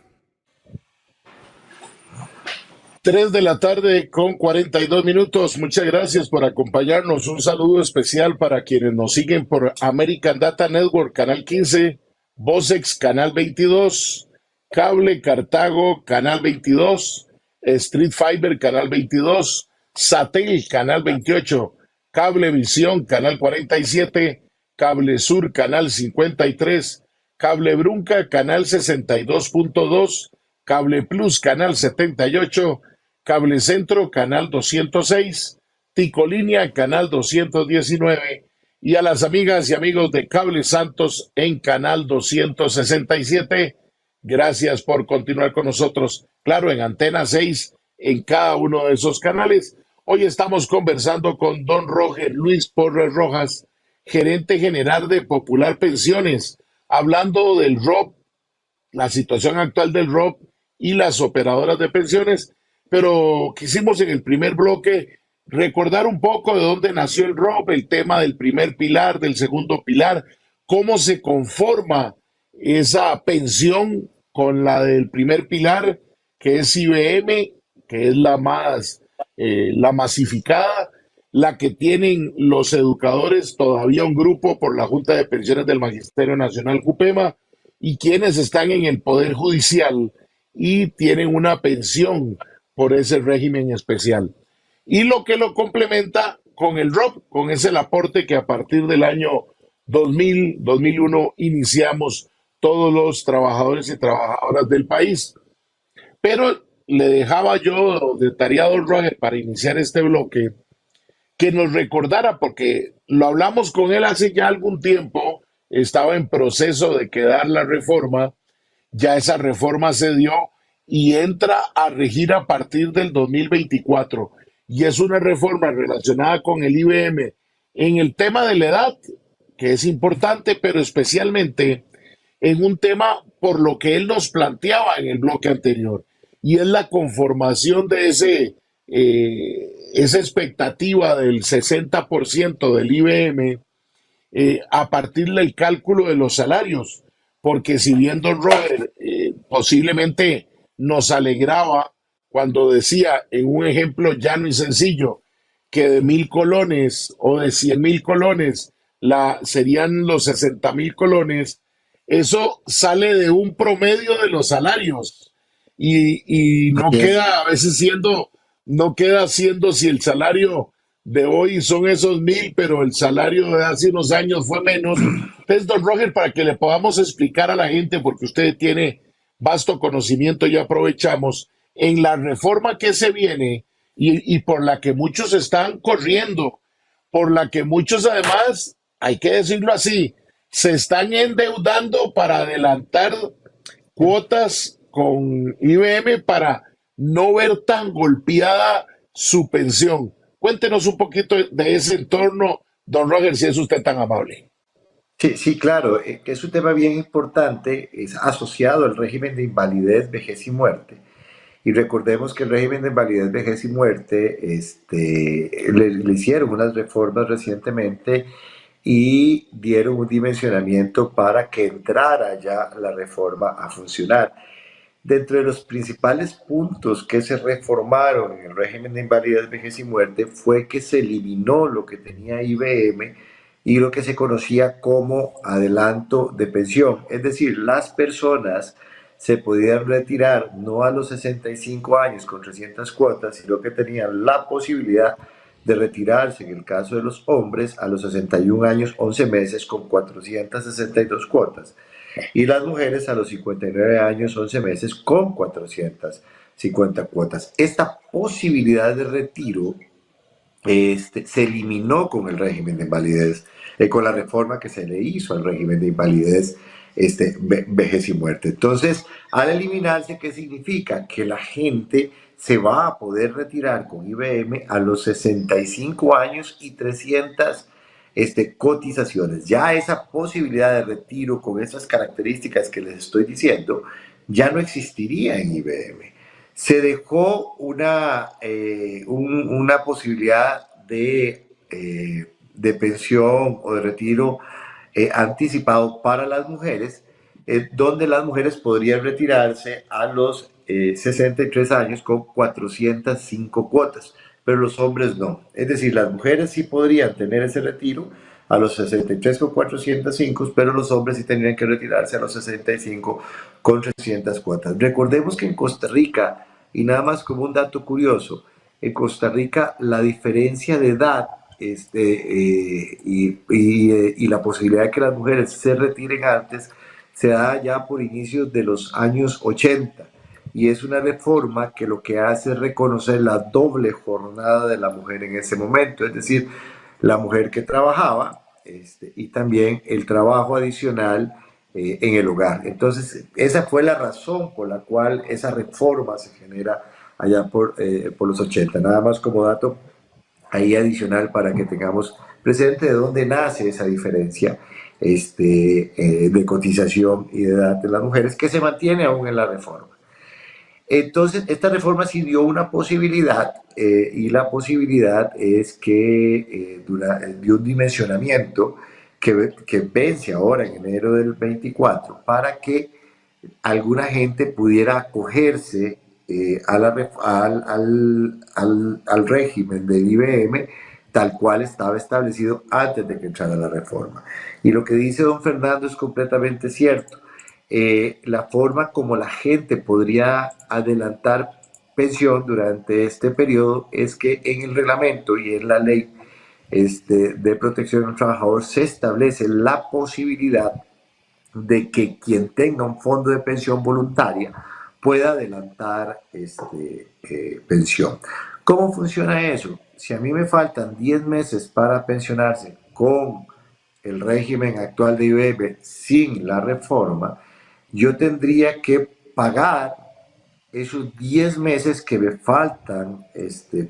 3 de la tarde con 42 minutos. Muchas gracias por acompañarnos. Un saludo especial para quienes nos siguen por American Data Network, Canal 15, Vocex, Canal 22, Cable Cartago, Canal 22, Street Fiber, Canal 22, Satel, Canal 28, Cablevisión, Canal 47, Cable Sur, Canal 53, Cable Brunca, Canal 62.2, Cable Plus, Canal 78, Cable Centro, Canal 206, Ticolínea, Canal 219, y a las amigas y amigos de Cable Santos en Canal 267, gracias por continuar con nosotros, claro, en Antena 6, en cada uno de esos canales. Hoy estamos conversando con don Roger Luis Porres Rojas, gerente general de Popular Pensiones, hablando del ROP, la situación actual del ROP y las operadoras de pensiones, pero quisimos en el primer bloque recordar un poco de dónde nació el ROP, el tema del primer pilar, del segundo pilar, cómo se conforma esa pensión con la del primer pilar, que es IBM, que es la masificada, la que tienen los educadores, todavía un grupo por la Junta de Pensiones del Magisterio Nacional JUPEMA, y quienes están en el Poder Judicial y tienen una pensión por ese régimen especial. Y lo que lo complementa con el ROP, con ese aporte que a partir del año 2000, 2001 iniciamos todos los trabajadores y trabajadoras del país. Pero le dejaba yo de tarea a don Roger para iniciar este bloque que nos recordara, porque lo hablamos con él hace ya algún tiempo, estaba en proceso de quedar la reforma, ya esa reforma se dio y entra a regir a partir del 2024, y es una reforma relacionada con el IBM en el tema de la edad, que es importante, pero especialmente en un tema por lo que él nos planteaba en el bloque anterior, y es la conformación de esa expectativa del 60% del IBM a partir del cálculo de los salarios, porque si bien don Robert posiblemente nos alegraba cuando decía en un ejemplo llano y sencillo que de 1,000 colones o de 100,000 colones serían los 60.000 colones. Eso sale de un promedio de los salarios y no
Así es.
queda a veces no queda siendo si el salario de hoy son esos 1.000, pero el salario de hace unos años fue menos. Entonces, don Roger, para que le podamos explicar a la gente, porque usted tiene vasto conocimiento y aprovechamos, en la reforma que se viene y por la que muchos están corriendo, por la que muchos además, hay que decirlo así, se están endeudando para adelantar cuotas con IBM para no ver tan golpeada su pensión. Cuéntenos un poquito de ese entorno, don Roger, si es usted tan amable.
Sí, sí, claro, que es un tema bien importante, es asociado al régimen de invalidez, vejez y muerte. Y recordemos que el régimen de invalidez, vejez y muerte, le hicieron unas reformas recientemente y dieron un dimensionamiento para que entrara ya la reforma a funcionar. Dentro de los principales puntos que se reformaron en el régimen de invalidez, vejez y muerte fue que se eliminó lo que tenía IBM y lo que se conocía como adelanto de pensión. Es decir, las personas se podían retirar no a los 65 años con 300 cuotas, sino que tenían la posibilidad de retirarse, en el caso de los hombres, a los 61 años, 11 meses con 462 cuotas. Y las mujeres a los 59 años, 11 meses con 450 cuotas. Esta posibilidad de retiro se eliminó con el régimen de invalidez, con la reforma que se le hizo al régimen de invalidez, vejez y muerte. Entonces, al eliminarse, ¿qué significa? Que la gente se va a poder retirar con IBM a los 65 años y 300 cotizaciones. Ya esa posibilidad de retiro con esas características que les estoy diciendo ya no existiría en IBM. Se dejó una posibilidad de pensión o de retiro anticipado para las mujeres, donde las mujeres podrían retirarse a los 63 años con 405 cuotas, pero los hombres no. Es decir, las mujeres sí podrían tener ese retiro a los 63 con 405, pero los hombres sí tendrían que retirarse a los 65 con 300 cuotas. Recordemos que en Costa Rica, y nada más como un dato curioso, en Costa Rica la diferencia de edad y la posibilidad de que las mujeres se retiren antes se da ya por inicios de los años 80, y es una reforma que lo que hace es reconocer la doble jornada de la mujer en ese momento, es decir, la mujer que trabajaba y también el trabajo adicional en el hogar. Entonces, esa fue la razón por la cual esa reforma se genera allá por los 80. Nada más como dato ahí adicional para que tengamos presente de dónde nace esa diferencia de cotización y de edad de las mujeres, que se mantiene aún en la reforma. Entonces, esta reforma sí dio una posibilidad, y la posibilidad es que dio un dimensionamiento que vence ahora en enero del 24 para que alguna gente pudiera acogerse al régimen del IBM tal cual estaba establecido antes de que entrara la reforma. Y lo que dice don Fernando es completamente cierto. La forma como la gente podría adelantar pensión durante este periodo es que en el reglamento y en la ley de protección del trabajador se establece la posibilidad de que quien tenga un fondo de pensión voluntaria pueda adelantar pensión. ¿Cómo funciona eso? Si a mí me faltan 10 meses para pensionarse con el régimen actual de IBM sin la reforma, yo tendría que pagar esos 10 meses que me faltan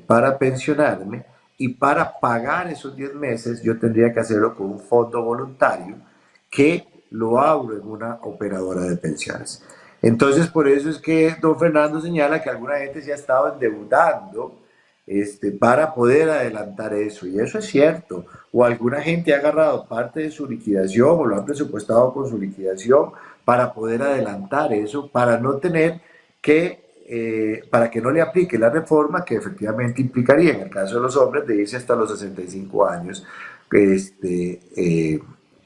para pensionarme, y para pagar esos 10 meses yo tendría que hacerlo con un fondo voluntario que lo abro en una operadora de pensiones. Entonces, por eso es que don Fernando señala que alguna gente se ha estado endeudando para poder adelantar eso, y eso es cierto. O alguna gente ha agarrado parte de su liquidación o lo ha presupuestado con su liquidación para poder adelantar eso, para no tener que para que no le aplique la reforma que efectivamente implicaría, en el caso de los hombres, de irse hasta los 65 años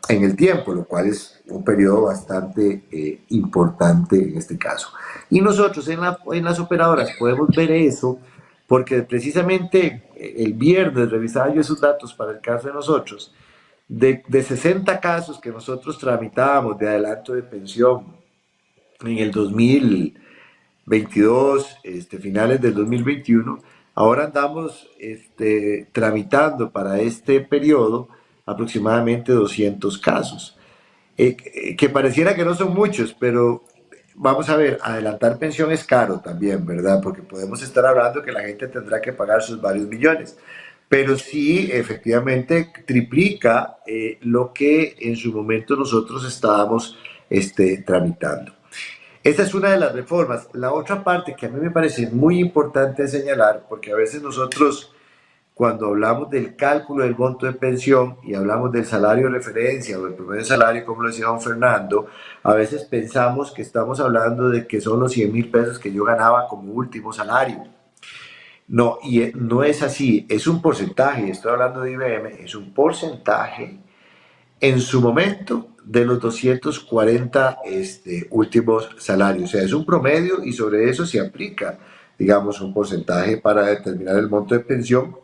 en el tiempo, lo cual es un periodo bastante importante en este caso. Y nosotros en las operadoras podemos ver eso porque precisamente el viernes revisaba yo esos datos para el caso de nosotros. De 60 casos que nosotros tramitábamos de adelanto de pensión en el 2022, finales del 2021, ahora andamos tramitando para este periodo aproximadamente 200 casos, que pareciera que no son muchos, pero vamos a ver, adelantar pensión es caro también, ¿verdad? Porque podemos estar hablando que la gente tendrá que pagar sus varios millones, pero sí, efectivamente, triplica lo que en su momento nosotros estábamos tramitando. Esta es una de las reformas. La otra parte que a mí me parece muy importante señalar, porque a veces nosotros, cuando hablamos del cálculo del monto de pensión y hablamos del salario de referencia o del promedio de salario, como lo decía don Fernando, a veces pensamos que estamos hablando de que son los 100,000 pesos que yo ganaba como último salario. No, y no es así, es un porcentaje, estoy hablando de IBM, es un porcentaje en su momento de los 240 últimos salarios. O sea, es un promedio y sobre eso se aplica, digamos, un porcentaje para determinar el monto de pensión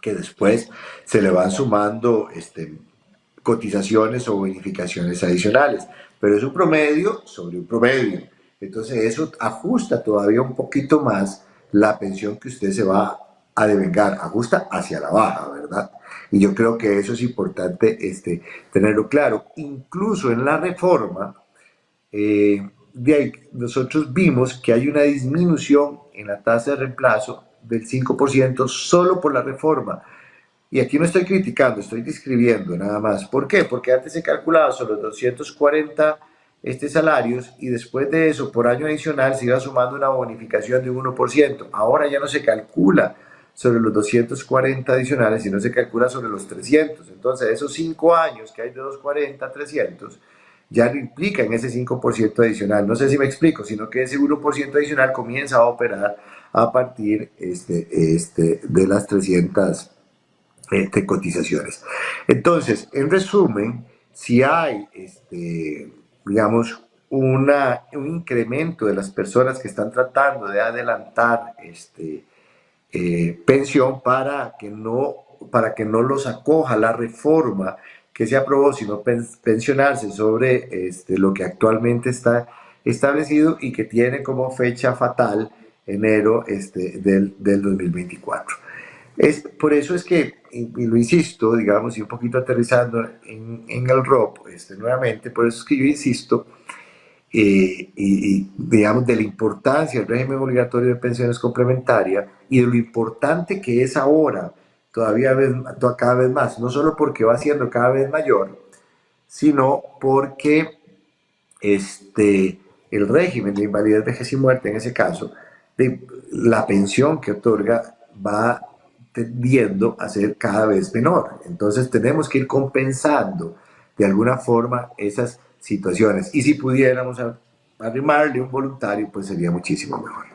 que después se le van sumando cotizaciones o bonificaciones adicionales. Pero es un promedio sobre un promedio. Entonces eso ajusta todavía un poquito más la pensión que usted se va a devengar, ajusta hacia la baja, ¿verdad? Y yo creo que eso es importante tenerlo claro. Incluso en la reforma, nosotros vimos que hay una disminución en la tasa de reemplazo del 5% solo por la reforma. Y aquí no estoy criticando, estoy describiendo nada más. ¿Por qué? Porque antes se calculaba sobre los 240 salarios y después de eso, por año adicional, se iba sumando una bonificación de un 1%. Ahora ya no se calcula sobre los 240 adicionales, sino se calcula sobre los 300. Entonces, esos 5 años que hay de 240 a 300 ya no implican ese 5% adicional. No sé si me explico, sino que ese 1% adicional comienza a operar a partir de las 300 cotizaciones. Entonces, en resumen, si hay, digamos, un incremento de las personas que están tratando de adelantar pensión para que no los acoja la reforma que se aprobó, sino pensionarse sobre lo que actualmente está establecido y que tiene como fecha fatal enero del 2024. Por eso es que, y lo insisto, digamos, y un poquito aterrizando en el ROP nuevamente, por eso es que yo insisto, y digamos, de la importancia del régimen obligatorio de pensiones complementarias y de lo importante que es ahora, todavía cada vez más, no solo porque va siendo cada vez mayor, sino porque el régimen de invalidez, vejez y muerte, en ese caso, la pensión que otorga va tendiendo a ser cada vez menor. Entonces tenemos que ir compensando de alguna forma esas situaciones. Y si pudiéramos arrimarle un voluntario, pues sería muchísimo mejor.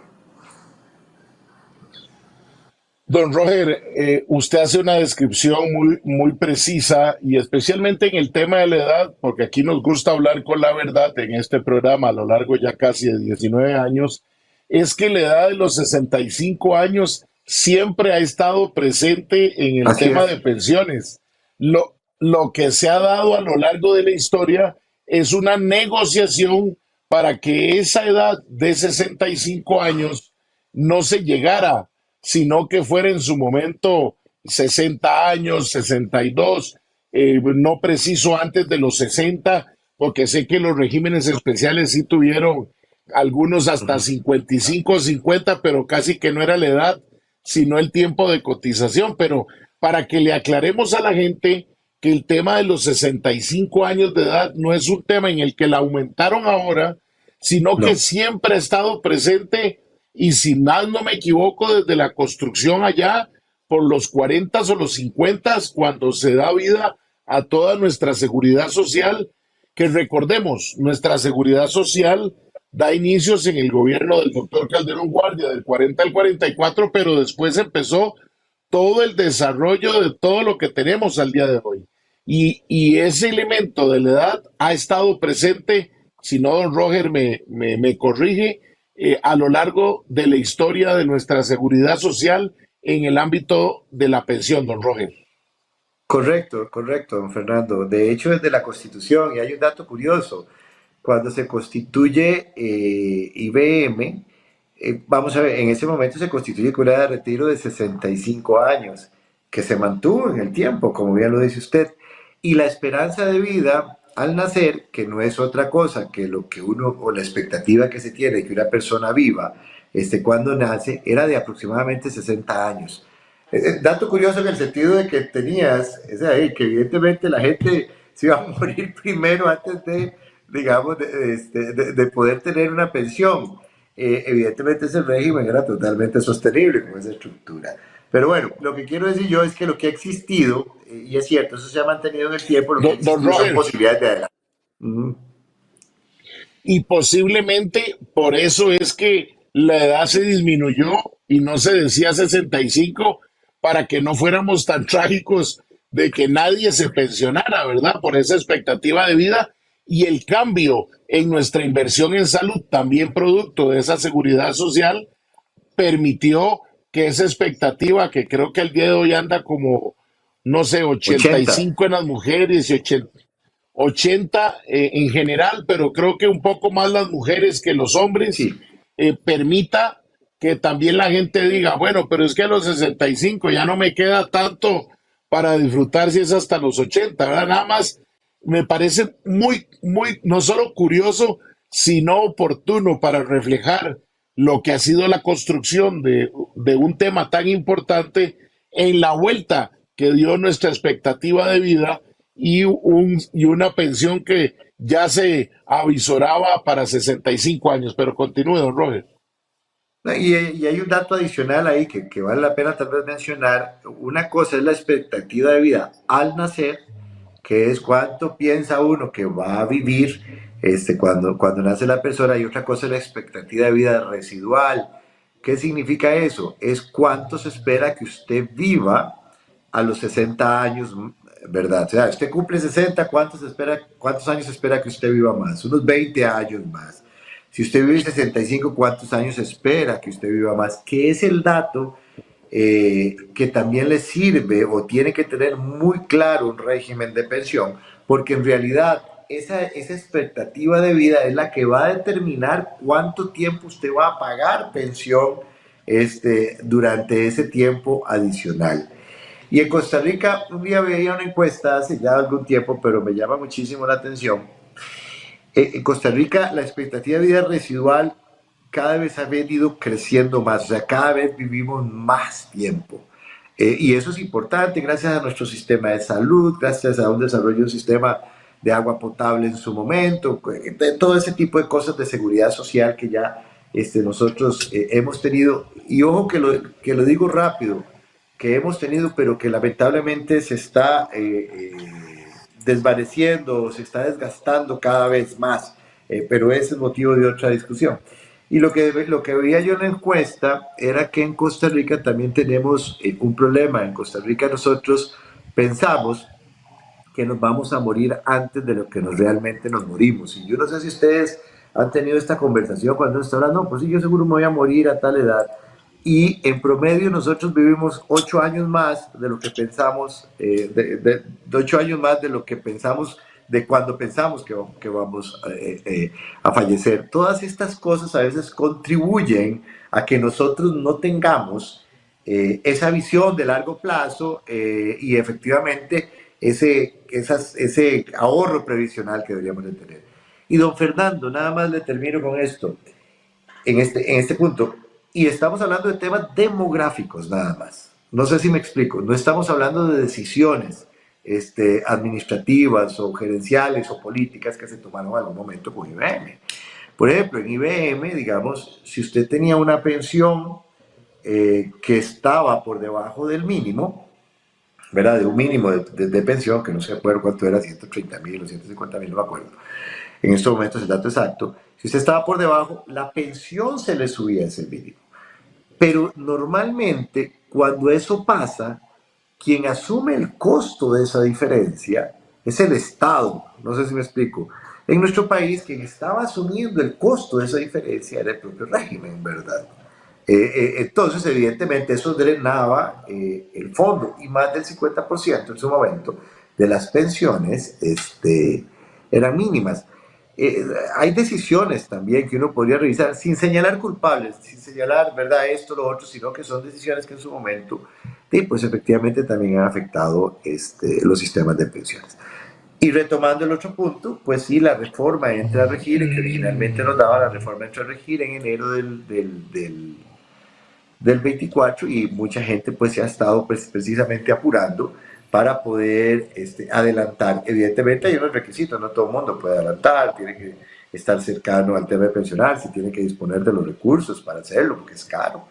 Don Roger, usted hace una descripción muy precisa y especialmente en el tema de la edad, porque aquí nos gusta hablar con la verdad en este programa a lo largo ya casi de 19 años, es que la edad de los 65 años siempre ha estado presente en el tema de pensiones. Lo que se ha dado a lo largo de la historia es una negociación para que esa edad de 65 años no se llegara, sino que fuera en su momento 60 años, 62, no preciso antes de los 60, porque sé que los regímenes especiales sí tuvieron algunos hasta 55, 50, pero casi que no era la edad, sino el tiempo de cotización. Pero para que le aclaremos a la gente que el tema de los 65 años de edad no es un tema en el que la aumentaron ahora, sino que siempre ha estado presente, y si mal no me equivoco, desde la construcción allá por los 40 o los 50, cuando se da vida a toda nuestra seguridad social, que recordemos, nuestra seguridad social da inicios en el gobierno del doctor Calderón Guardia, del 40 al 44, pero después empezó todo el desarrollo de todo lo que tenemos al día de hoy. Y ese elemento de la edad ha estado presente, si no don Roger me corrige, a lo largo de la historia de nuestra seguridad social en el ámbito de la pensión, don Roger.
Correcto, correcto, don Fernando. De hecho, desde la Constitución, y hay un dato curioso, cuando se constituye IBM, vamos a ver, en ese momento se constituye con una edad de retiro de 65 años, que se mantuvo en el tiempo, como bien lo dice usted, y la esperanza de vida al nacer, que no es otra cosa que lo que uno, o la expectativa que se tiene de que una persona viva cuando nace, era de aproximadamente 60 años. Dato curioso en el sentido de que tenías, que evidentemente la gente se iba a morir primero antes de, digamos, de poder tener una pensión. Evidentemente ese régimen era totalmente sostenible con esa estructura. Pero bueno, lo que quiero decir yo es que lo que ha existido, y es cierto, eso se ha mantenido en el tiempo, lo que ha existido son posibilidades de adelante.
Y posiblemente por eso es que la edad se disminuyó y no se decía 65 para que no fuéramos tan trágicos de que nadie se pensionara, ¿verdad? Por esa expectativa de vida y el cambio en nuestra inversión en salud, también producto de esa seguridad social, permitió que esa expectativa, que creo que el día de hoy anda como, no sé, 85 en las mujeres y 80 en general, pero creo que un poco más las mujeres que los hombres, permita que también la gente diga, bueno, pero es que a los 65 ya no me queda tanto para disfrutar si es hasta los 80, ¿verdad? Nada más me parece muy, no solo curioso, sino oportuno para reflejar lo que ha sido la construcción de un tema tan importante en la vuelta que dio nuestra expectativa de vida y una pensión que ya se avisoraba para 65 años. Pero continúe, don Roger.
Y hay un dato adicional ahí que vale la pena tal vez mencionar. Una cosa es la expectativa de vida al nacer, que es cuánto piensa uno que va a vivir cuando nace la persona, y otra cosa es la expectativa de vida residual. ¿Qué significa eso? Es cuánto se espera que usted viva a los 60 años, ¿verdad? O sea, usted cumple 60, ¿cuántos años espera que usted viva más? Unos 20 años más. Si usted vive 65, ¿cuántos años espera que usted viva más? ¿Qué es el dato que también le sirve o tiene que tener muy claro un régimen de pensión? Porque en realidad esa expectativa de vida es la que va a determinar cuánto tiempo usted va a pagar pensión durante ese tiempo adicional. Y en Costa Rica, un día veía una encuesta hace ya algún tiempo, pero me llama muchísimo la atención. En Costa Rica, la expectativa de vida residual cada vez ha venido creciendo más, o sea, cada vez vivimos más tiempo. Y eso es importante gracias a nuestro sistema de salud, gracias a un desarrollo de un sistema de agua potable en su momento, todo ese tipo de cosas de seguridad social que ya nosotros hemos tenido. Y ojo que lo digo rápido, que hemos tenido, pero que lamentablemente se está desvaneciendo, se está desgastando cada vez más, pero ese es motivo de otra discusión. Y lo que veía yo en la encuesta era que en Costa Rica también tenemos un problema. En Costa Rica nosotros pensamos que nos vamos a morir antes de lo que realmente nos morimos. Y yo no sé si ustedes han tenido esta conversación cuando está hablando, no, pues sí, yo seguro me voy a morir a tal edad. Y en promedio nosotros vivimos 8 años más de lo que pensamos, 8 años más de lo que pensamos, de cuando pensamos que vamos a fallecer. Todas estas cosas a veces contribuyen a que nosotros no tengamos esa visión de largo plazo y efectivamente ese ahorro previsional que deberíamos de tener. Y don Fernando, nada más le termino con esto, en este punto. Y estamos hablando de temas demográficos nada más. No sé si me explico. No estamos hablando de decisiones administrativas o gerenciales o políticas que se tomaron en algún momento con IBM. Por ejemplo, en IBM, digamos, si usted tenía una pensión que estaba por debajo del mínimo, ¿verdad? De un mínimo de pensión, que no sé acuerdo cuánto era, 130.000 o 150.000, no me acuerdo. en estos momentos el dato exacto. Si usted estaba por debajo, la pensión se le subía ese mínimo. Pero normalmente, cuando eso pasa, quien asume el costo de esa diferencia es el Estado. No sé si me explico. En nuestro país, quien estaba asumiendo el costo de esa diferencia era el propio régimen, ¿verdad? Entonces, evidentemente, eso drenaba el fondo, y más del 50% en su momento de las pensiones eran mínimas. Hay decisiones también que uno podría revisar sin señalar culpables, sin señalar, ¿verdad?, esto, lo otro, sino que son decisiones que en su momento, pues efectivamente también han afectado los sistemas de pensiones. Y retomando el otro punto, pues sí, la reforma entra a regir, que originalmente nos daba la reforma entra a regir en enero del 24, y mucha gente pues se ha estado precisamente apurando para poder adelantar. Evidentemente hay unos requisitos, no todo el mundo puede adelantar, tiene que estar cercano al tema de pensionarse, tiene que disponer de los recursos para hacerlo, porque es caro.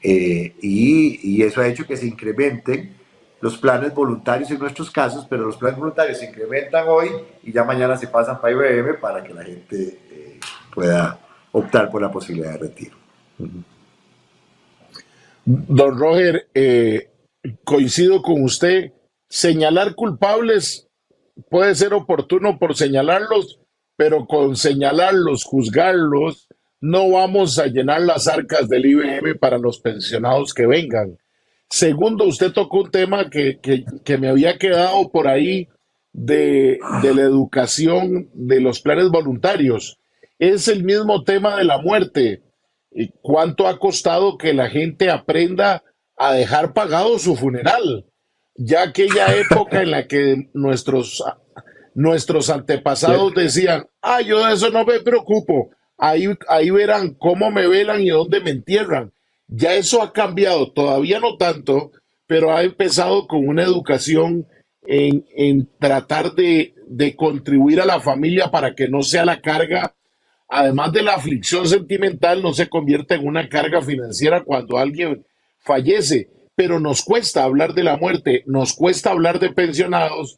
Y eso ha hecho que se incrementen los planes voluntarios en nuestros casos, pero los planes voluntarios se incrementan hoy y ya mañana se pasan para IBM para que la gente pueda optar por la posibilidad de retiro.
Don Roger, coincido con usted. Señalar culpables puede ser oportuno por señalarlos, pero con señalarlos, juzgarlos, no vamos a llenar las arcas del IBM para los pensionados que vengan. Segundo, usted tocó un tema que me había quedado por ahí de la educación de los planes voluntarios. Es el mismo tema de la muerte. ¿Cuánto ha costado que la gente aprenda a dejar pagado su funeral? Ya aquella época en la que nuestros antepasados decían, yo de eso no me preocupo, ahí verán cómo me velan y dónde me entierran. Ya eso ha cambiado, todavía no tanto, pero ha empezado con una educación en tratar de contribuir a la familia para que no sea la carga, además de la aflicción sentimental, no se convierta en una carga financiera cuando alguien fallece. Pero nos cuesta hablar de la muerte, nos cuesta hablar de pensionados.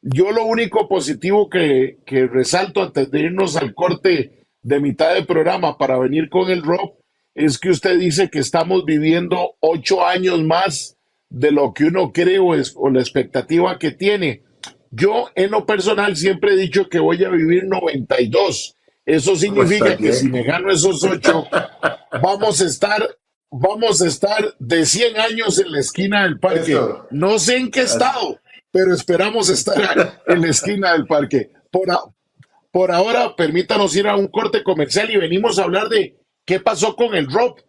Yo lo único positivo que resalto antes de irnos al corte de mitad del programa para venir con el ROP es que usted dice que estamos viviendo 8 años más de lo que uno cree o la expectativa que tiene. Yo en lo personal siempre he dicho que voy a vivir 92. Eso significa que si me gano esos 8, vamos a estar de 100 años en la esquina del parque. Eso. No sé en qué estado, pero esperamos estar en la esquina del parque. Por ahora, permítanos ir a un corte comercial y venimos a hablar de qué pasó con el ROP.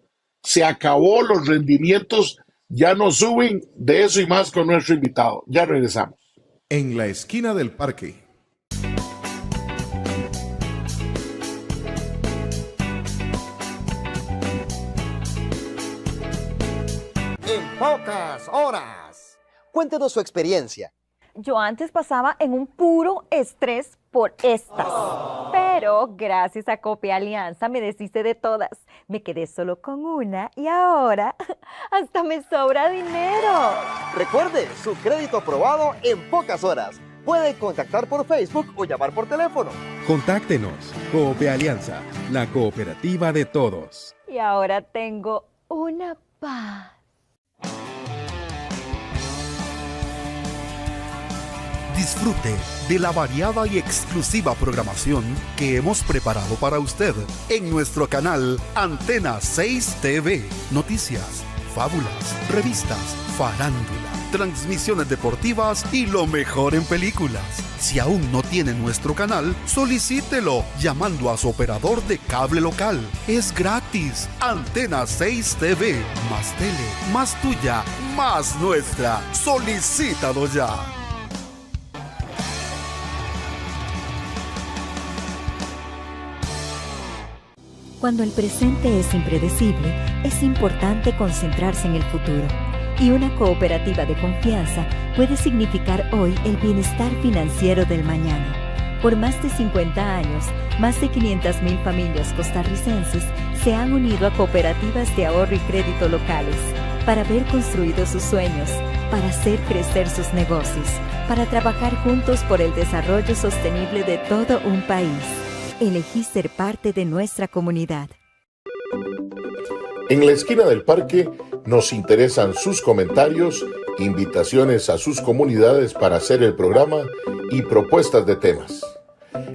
Se acabó, los rendimientos ya no suben, de eso y más con nuestro invitado. Ya regresamos.
En la esquina del parque.
Pocas horas. Cuéntenos su experiencia.
Yo antes pasaba en un puro estrés por estas. Pero gracias a Copia Alianza me deshice de todas. Me quedé solo con una y ahora hasta me sobra dinero.
Recuerde, su crédito aprobado en pocas horas. Puede contactar por Facebook o llamar por teléfono.
Contáctenos. Copia Alianza, la cooperativa de todos.
Y ahora tengo una paz.
Disfrute de la variada y exclusiva programación que hemos preparado para usted en nuestro canal Antena 6 TV. Noticias, fábulas, revistas, farándula, transmisiones deportivas y lo mejor en películas. Si aún no tiene nuestro canal, solicítelo llamando a su operador de cable local. Es gratis. Antena 6 TV. Más tele, más tuya, más nuestra. Solicítalo ya.
Cuando el presente es impredecible, es importante concentrarse en el futuro. Y una cooperativa de confianza puede significar hoy el bienestar financiero del mañana. Por más de 50 años, más de 500,000 familias costarricenses se han unido a cooperativas de ahorro y crédito locales, para ver construidos sus sueños, para hacer crecer sus negocios, para trabajar juntos por el desarrollo sostenible de todo un país. Elegí ser parte de nuestra comunidad.
En la esquina del parque nos interesan sus comentarios, invitaciones a sus comunidades para hacer el programa y propuestas de temas.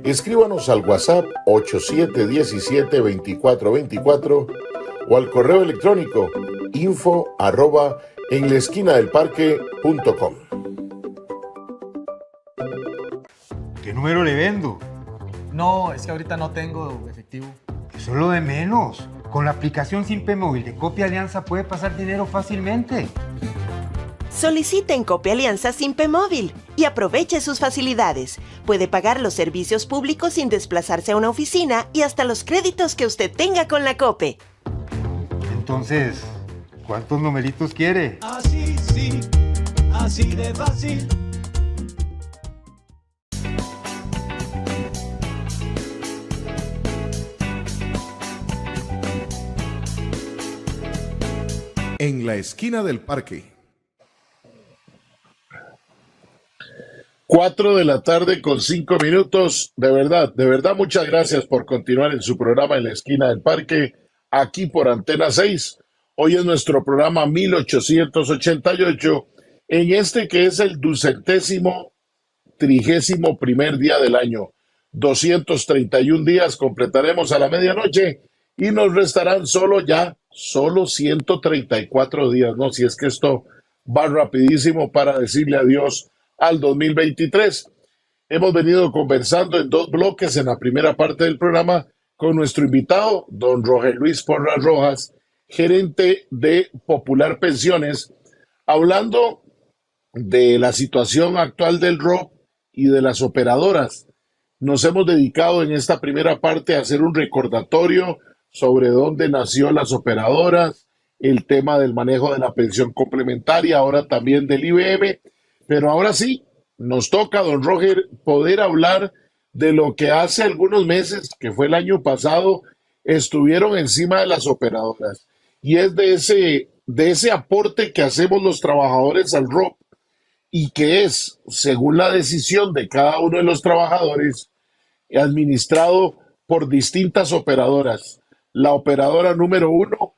Escríbanos al WhatsApp 8717-2424 o al correo electrónico info@enlaesquinadelparque.com.
¿Qué número le vendo?
No, es que ahorita no tengo efectivo.
Eso es lo de menos. Con la aplicación Simpe Móvil de Copia Alianza puede pasar dinero fácilmente.
Solicite en Copia Alianza Simpe Móvil y aproveche sus facilidades. Puede pagar los servicios públicos sin desplazarse a una oficina y hasta los créditos que usted tenga con la COPE.
Entonces, ¿cuántos numeritos quiere?
Así sí, así de fácil.
En la esquina del parque.
4 de la tarde con 5 minutos. De verdad, muchas gracias por continuar en su programa En la esquina del parque, aquí por Antena 6. Hoy es nuestro programa 1888, en este que es el 231º día del año. 231 días completaremos a la medianoche y nos restarán solo 134 días, ¿no? Si es que esto va rapidísimo para decirle adiós al 2023. Hemos venido conversando en 2 bloques en la primera parte del programa con nuestro invitado, don Roger Luis Porras Rojas, gerente de Popular Pensiones, hablando de la situación actual del ROP y de las operadoras. Nos hemos dedicado en esta primera parte a hacer un recordatorio sobre dónde nació las operadoras, el tema del manejo de la pensión complementaria, ahora también del IBM, pero ahora sí, nos toca, don Roger, poder hablar de lo que hace algunos meses, que fue el año pasado, estuvieron encima de las operadoras, y es de ese aporte que hacemos los trabajadores al ROP, y que es, según la decisión de cada uno de los trabajadores, administrado por distintas operadoras. La operadora número 1,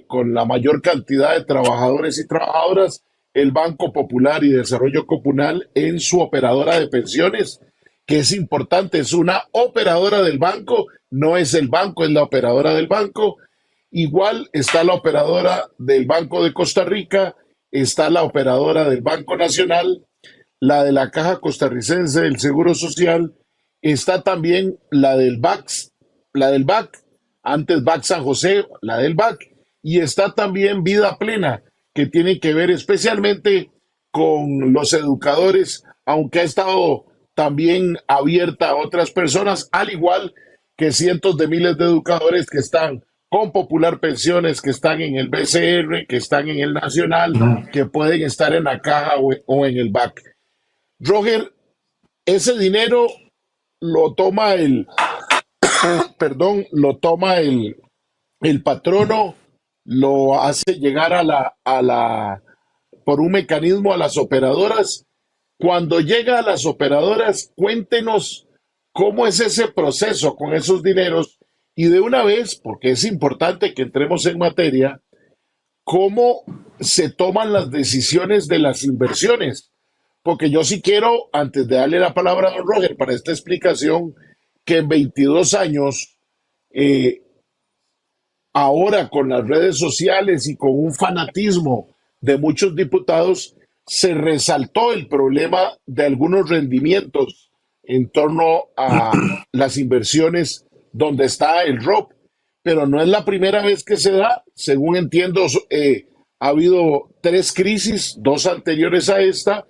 con la mayor cantidad de trabajadores y trabajadoras, el Banco Popular y Desarrollo Comunal en su operadora de pensiones, que es importante, es una operadora del banco, no es el banco, es la operadora del banco. Igual está la operadora del Banco de Costa Rica, está la operadora del Banco Nacional, la de la Caja Costarricense del Seguro Social, está también la del BAC, antes BAC San José, la del BAC, y está también Vida Plena, que tiene que ver especialmente con los educadores, aunque ha estado también abierta a otras personas, al igual que cientos de miles de educadores que están con Popular Pensiones, que están en el BCR, que están en el Nacional, que pueden estar en la Caja o en el BAC. Roger, ese dinero lo toma el patrono, lo hace llegar por un mecanismo a las operadoras. Cuando llega a las operadoras, cuéntenos cómo es ese proceso con esos dineros y de una vez, porque es importante que entremos en materia, cómo se toman las decisiones de las inversiones. Porque yo sí quiero, antes de darle la palabra a don Roger para esta explicación, que en 22 años, ahora con las redes sociales y con un fanatismo de muchos diputados, se resaltó el problema de algunos rendimientos en torno a las inversiones donde está el ROP. Pero no es la primera vez que se da. Según entiendo, ha habido 3 crisis, 2 anteriores a esta,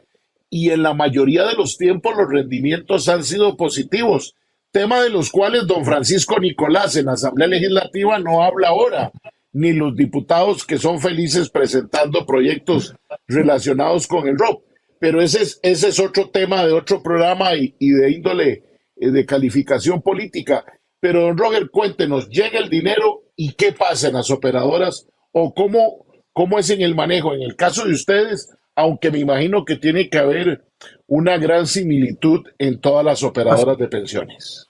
y en la mayoría de los tiempos los rendimientos han sido positivos, tema de los cuales don Francisco Nicolás en la Asamblea Legislativa no habla ahora, ni los diputados que son felices presentando proyectos relacionados con el ROP. Pero ese es otro tema de otro programa y de índole de calificación política. Pero don Roger, cuéntenos, ¿llega el dinero y qué pasa en las operadoras o cómo ¿Cómo es en el manejo? En el caso de ustedes, aunque me imagino que tiene que haber una gran similitud en todas las operadoras de pensiones.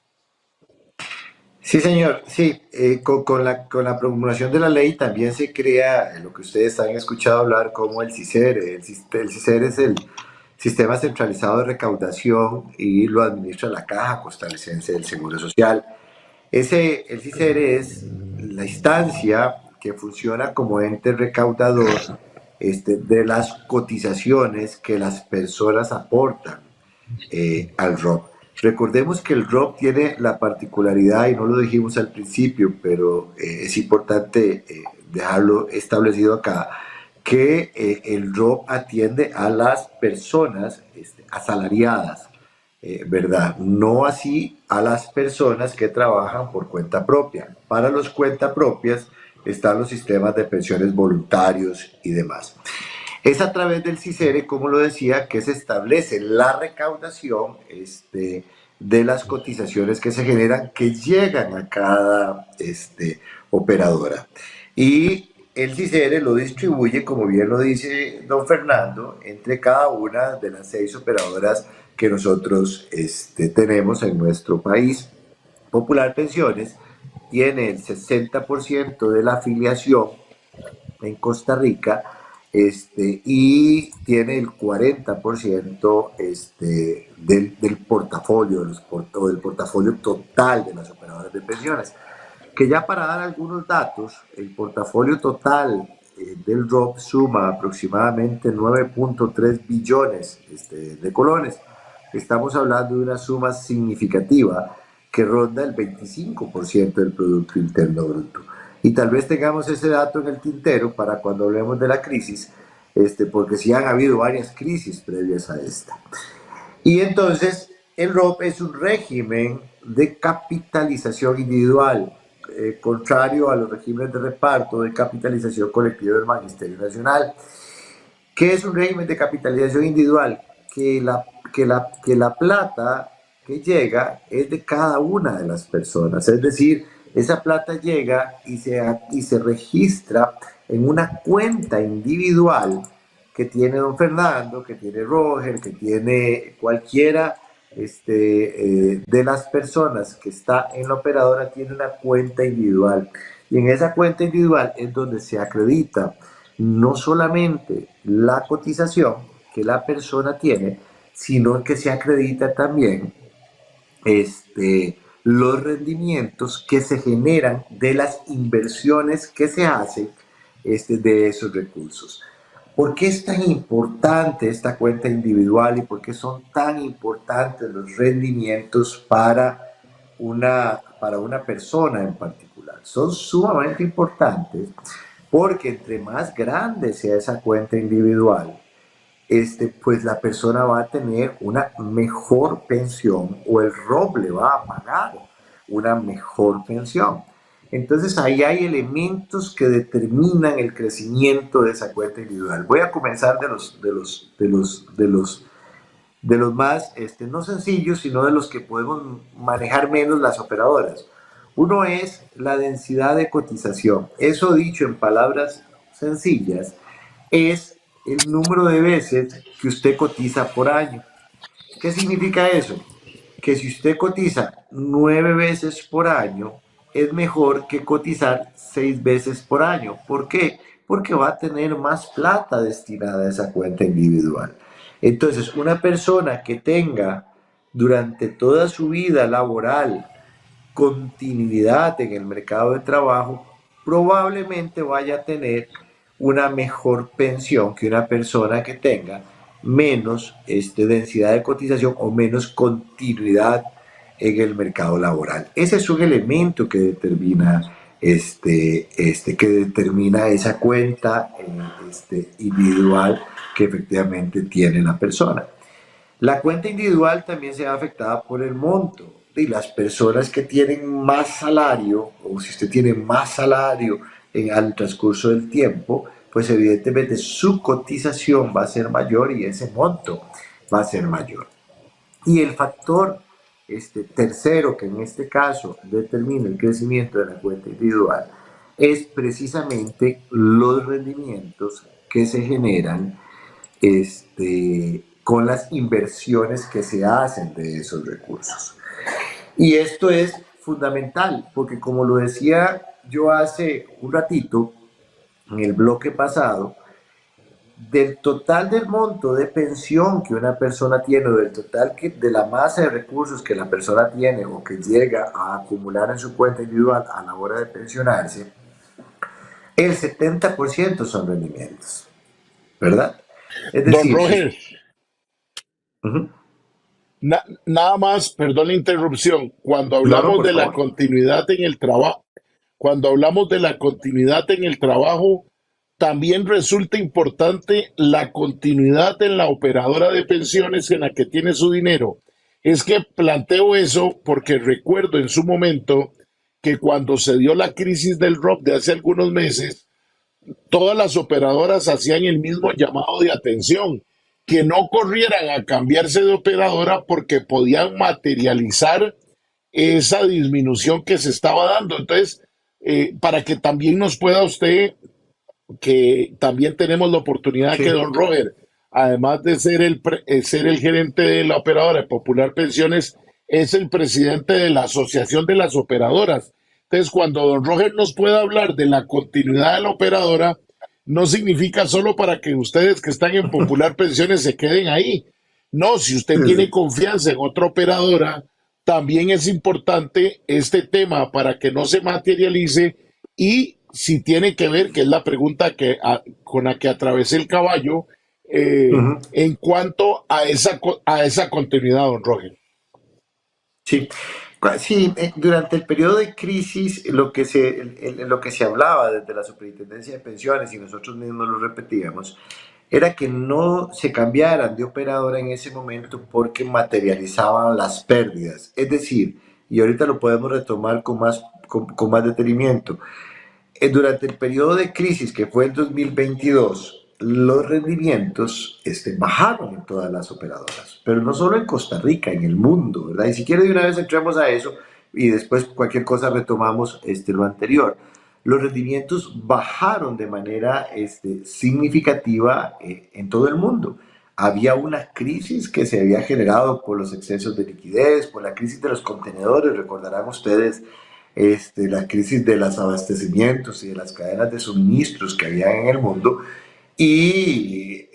Sí, señor, sí, con la promulgación de la ley también se crea lo que ustedes han escuchado hablar como el CICERE. El CICERE es el Sistema Centralizado de Recaudación y lo administra la Caja Costarricense del Seguro Social. El CICERE es la instancia que funciona como ente recaudador de las cotizaciones que las personas aportan al ROP. Recordemos que el ROP tiene la particularidad, y no lo dijimos al principio, pero es importante dejarlo establecido acá, que el ROP atiende a las personas asalariadas, ¿verdad? No así a las personas que trabajan por cuenta propia. Para los cuentas propias están los sistemas de pensiones voluntarios y demás. Es a través del CICERE, como lo decía, que se establece la recaudación de las cotizaciones que se generan, que llegan a cada operadora. Y el CICERE lo distribuye, como bien lo dice don Fernando, entre cada una de las 6 operadoras que nosotros tenemos en nuestro país. Popular Pensiones tiene el 60% de la afiliación en Costa Rica, y tiene el 40% del portafolio, del portafolio total de las operadoras de pensiones. Que ya para dar algunos datos, el portafolio total del ROP suma aproximadamente 9.3 billones de colones. Estamos hablando de una suma significativa que ronda el 25% del Producto Interno Bruto. Y tal vez tengamos ese dato en el tintero para cuando hablemos de la crisis, porque sí han habido varias crisis previas a esta. Y entonces el ROP es un régimen de capitalización individual, contrario a los regímenes de reparto de capitalización colectiva del Magisterio Nacional. ¿Qué es un régimen de capitalización individual? Que la plata que llega es de cada una de las personas, es decir, esa plata llega y se registra en una cuenta individual que tiene don Fernando, que tiene Roger, que tiene cualquiera de las personas que está en la operadora, tiene una cuenta individual. Y en esa cuenta individual es donde se acredita no solamente la cotización que la persona tiene, sino que se acredita también los rendimientos que se generan de las inversiones que se hacen de esos recursos. ¿Por qué es tan importante esta cuenta individual y por qué son tan importantes los rendimientos para una persona en particular? Son sumamente importantes porque entre más grande sea esa cuenta individual, pues la persona va a tener una mejor pensión, o el ROP le va a pagar una mejor pensión. Entonces ahí hay elementos que determinan el crecimiento de esa cuenta individual. Voy a comenzar de los más, no sencillos, sino de los que podemos manejar menos las operadoras. Uno es la densidad de cotización. Eso, dicho en palabras sencillas, es el número de veces que usted cotiza por año. ¿Qué significa eso? Que si usted cotiza 9 veces por año, es mejor que cotizar 6 veces por año. ¿Por qué? Porque va a tener más plata destinada a esa cuenta individual. Entonces, una persona que tenga durante toda su vida laboral continuidad en el mercado de trabajo, probablemente vaya a tener una mejor pensión que una persona que tenga menos densidad de cotización o menos continuidad en el mercado laboral. Ese es un elemento que determina, esa cuenta individual que efectivamente tiene la persona. La cuenta individual también se ve afectada por el monto. Y las personas que tienen más salario, o si usted tiene más salario al transcurso del tiempo, pues evidentemente su cotización va a ser mayor y ese monto va a ser mayor. Y el factor tercero que en este caso determina el crecimiento de la cuenta individual es precisamente los rendimientos que se generan con las inversiones que se hacen de esos recursos. Y esto es fundamental, porque como lo decía yo hace un ratito, en el bloque pasado, del total del monto de pensión que una persona tiene, o del total de la masa de recursos que la persona tiene o que llega a acumular en su cuenta individual a la hora de pensionarse, el 70% son rendimientos, ¿verdad? Es decir,
Don Roger, nada más, perdón la interrupción, cuando hablamos de la continuidad en el trabajo, también resulta importante la continuidad en la operadora de pensiones en la que tiene su dinero. Es que planteo eso porque recuerdo en su momento que cuando se dio la crisis del ROP de hace algunos meses, todas las operadoras hacían el mismo llamado de atención, que no corrieran a cambiarse de operadora porque podían materializar esa disminución que se estaba dando. Entonces, para que también nos pueda usted, que también tenemos la oportunidad que don Roger, además de ser el gerente de la operadora de Popular Pensiones, es el presidente de la Asociación de las Operadoras. Entonces, cuando don Roger nos pueda hablar de la continuidad de la operadora, no significa solo para que ustedes que están en Popular Pensiones se queden ahí. No, si usted tiene confianza en otra operadora, también es importante este tema para que no se materialice, y si tiene que ver, que es la pregunta con la que atravesé el caballo, en cuanto a esa continuidad, don Roger.
Sí. Sí, durante el periodo de crisis lo que se hablaba desde la Superintendencia de Pensiones, y nosotros mismos lo repetíamos, era que no se cambiaran de operadora en ese momento porque materializaban las pérdidas. Es decir, y ahorita lo podemos retomar con más detenimiento, durante el periodo de crisis que fue el 2022, los rendimientos bajaron en todas las operadoras, pero no solo en Costa Rica, en el mundo, ¿verdad? Y si quiere de una vez entremos a eso y después cualquier cosa retomamos lo anterior. Los rendimientos bajaron de manera significativa en todo el mundo. Había una crisis que se había generado por los excesos de liquidez, por la crisis de los contenedores, recordarán ustedes la crisis de los abastecimientos y de las cadenas de suministros que había en el mundo. Y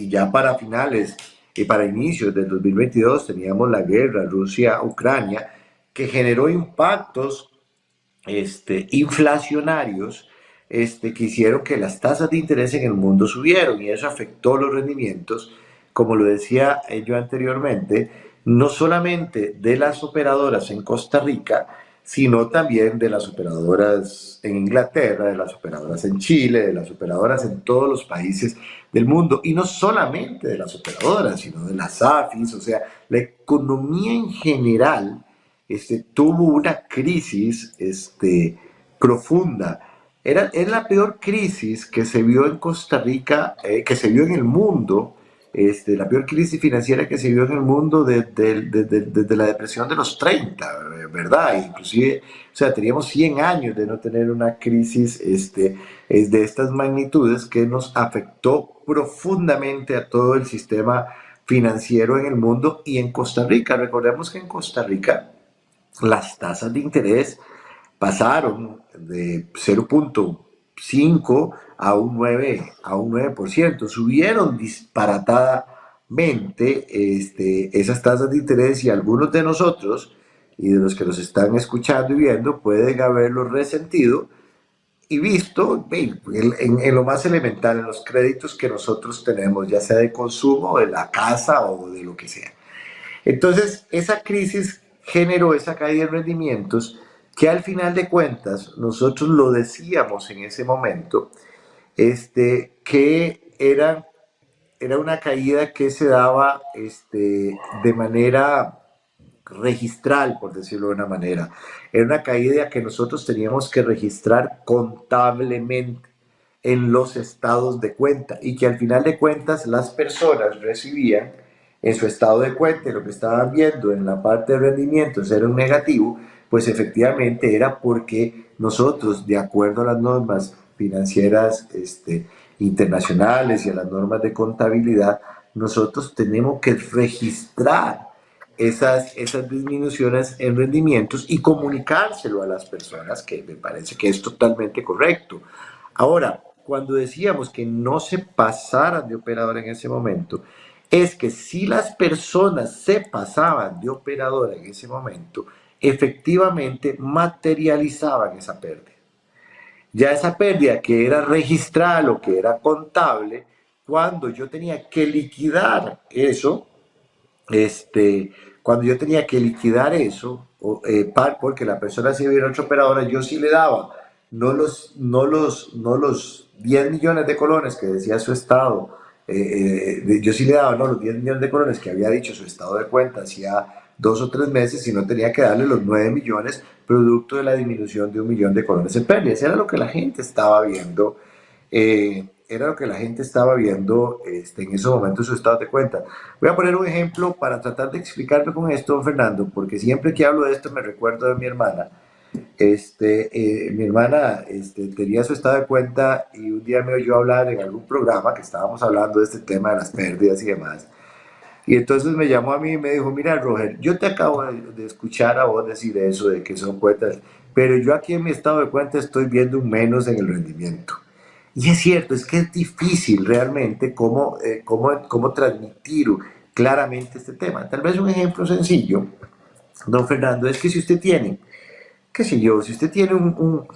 ya para finales y para inicios del 2022 teníamos la guerra Rusia-Ucrania, que generó impactos inflacionarios que hicieron que las tasas de interés en el mundo subieron, y eso afectó los rendimientos, como lo decía yo anteriormente, no solamente de las operadoras en Costa Rica, sino también de las operadoras en Inglaterra, de las operadoras en Chile, de las operadoras en todos los países del mundo, y no solamente de las operadoras, sino de las AFIS. O sea, la economía en general tuvo una crisis profunda. Es la peor crisis que se vio en Costa Rica, que se vio en el mundo, la peor crisis financiera que se vio en el mundo desde la depresión de los 30, ¿verdad? Inclusive, o sea, teníamos 100 años de no tener una crisis de estas magnitudes, que nos afectó profundamente a todo el sistema financiero en el mundo y en Costa Rica. Recordemos que en Costa Rica las tasas de interés pasaron de 0.5 a un 9%, subieron disparatadamente esas tasas de interés, y algunos de nosotros y de los que nos están escuchando y viendo pueden haberlo resentido y visto en lo más elemental, en los créditos que nosotros tenemos, ya sea de consumo, de la casa o de lo que sea. Entonces, esa crisis generó esa caída de rendimientos que al final de cuentas, nosotros lo decíamos en ese momento, que era una caída que se daba de manera registral, por decirlo de una manera. Era una caída que nosotros teníamos que registrar contablemente en los estados de cuenta, y que al final de cuentas las personas recibían en su estado de cuenta, y lo que estaban viendo en la parte de rendimientos era un negativo, pues efectivamente era porque nosotros, de acuerdo a las normas financieras internacionales y a las normas de contabilidad, nosotros tenemos que registrar esas disminuciones en rendimientos y comunicárselo a las personas, que me parece que es totalmente correcto. Ahora, cuando decíamos que no se pasaran de operador en ese momento, es que si las personas se pasaban de operador en ese momento, efectivamente materializaban esa pérdida. Ya esa pérdida que era registral o que era contable, cuando yo tenía que liquidar eso, porque la persona se iba a ir a otra operadora, yo sí le daba no los 10 millones de colones que decía su estado, yo sí le daba los 10 millones de colones que había dicho su estado de cuenta hacía 2 o 3 meses, sino tenía que darle los 9 millones producto de la disminución de 1 millón de colones en pérdidas. Era lo que la gente estaba viendo. En ese momento su estado de cuenta. Voy a poner un ejemplo para tratar de explicarlo con esto, don Fernando, porque siempre que hablo de esto me recuerdo de mi hermana. Mi hermana tenía su estado de cuenta y un día me oyó hablar en algún programa que estábamos hablando de este tema de las pérdidas y demás. Y entonces me llamó a mí y me dijo, mira, Roger, yo te acabo de escuchar a vos decir eso de que son cuentas, pero yo aquí en mi estado de cuenta estoy viendo un menos en el rendimiento. Y es cierto, es que es difícil realmente cómo transmitir claramente este tema. Tal vez un ejemplo sencillo, don Fernando, es que si usted tiene, qué sé yo, si usted tiene un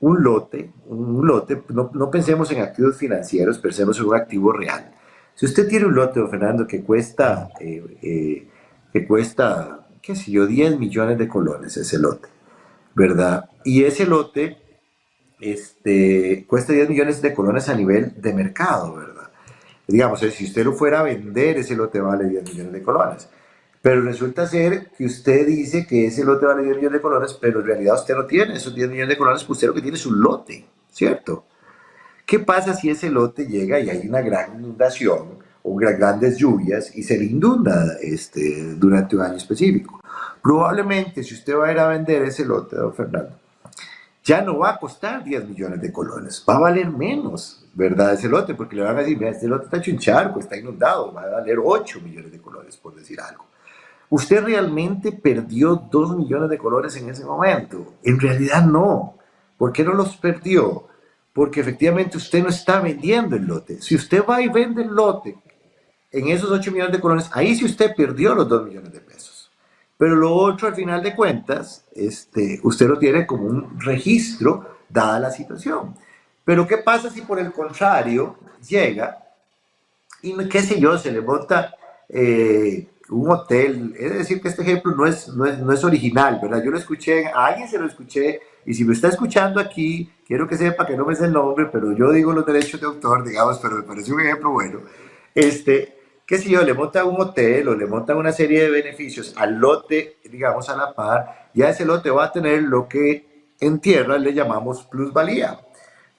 lote, no pensemos en activos financieros, pensemos en un activo real. Si usted tiene un lote, don Fernando, que cuesta, qué sé yo, 10 millones de colones ese lote, ¿verdad? Y ese lote cuesta 10 millones de colones a nivel de mercado, ¿verdad? Digamos, si usted lo fuera a vender, ese lote vale 10 millones de colones. Pero resulta ser que usted dice que ese lote vale 10 millones de colones, pero en realidad usted no tiene esos 10 millones de colones, pues usted lo que tiene es un lote, ¿cierto? ¿Qué pasa si ese lote llega y hay una gran inundación o grandes lluvias y se le inunda durante un año específico? Probablemente si usted va a ir a vender ese lote, don Fernando, ya no va a costar 10 millones de colones, va a valer menos, ¿verdad? Ese lote, porque le van a decir, mira, este lote está hecho un charco, está inundado, va a valer 8 millones de colones, por decir algo. Usted realmente perdió 2 millones de colones en ese momento. En realidad no. ¿Por qué no los perdió? Porque efectivamente usted no está vendiendo el lote. Si usted va y vende el lote en esos 8 millones de colones, ahí sí usted perdió los 2 millones de pesos. Pero lo otro, al final de cuentas, usted lo tiene como un registro, dada la situación. Pero ¿qué pasa si por el contrario llega y, qué sé yo, se le monta un hotel? Es decir, que este ejemplo no es original, ¿verdad? Yo lo escuché, a alguien se lo escuché, y si me está escuchando aquí, quiero que sepa que no me sé el nombre, pero yo digo los derechos de autor, digamos, pero me parece un ejemplo bueno. Qué sé yo, le montan un hotel o le montan una serie de beneficios al lote, digamos, a la par, ya ese lote va a tener lo que en tierra le llamamos plusvalía.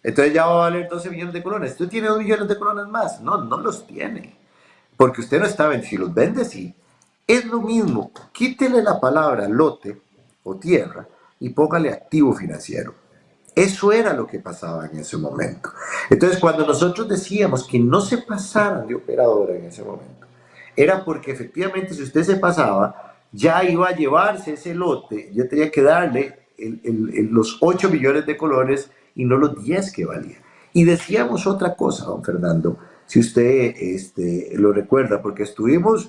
Entonces ya va a valer 12 millones de colones. ¿Usted tiene 2 millones de colones más? No, no los tiene. Porque usted no está vendiendo. Si los vende, sí. Es lo mismo. Quítele la palabra lote o tierra y póngale activo financiero. Eso era lo que pasaba en ese momento. Entonces, cuando nosotros decíamos que no se pasaran de operadora en ese momento, era porque efectivamente si usted se pasaba, ya iba a llevarse ese lote, ya tenía que darle los 8 millones de colones y no los 10 que valía. Y decíamos otra cosa, don Fernando, si usted lo recuerda, porque estuvimos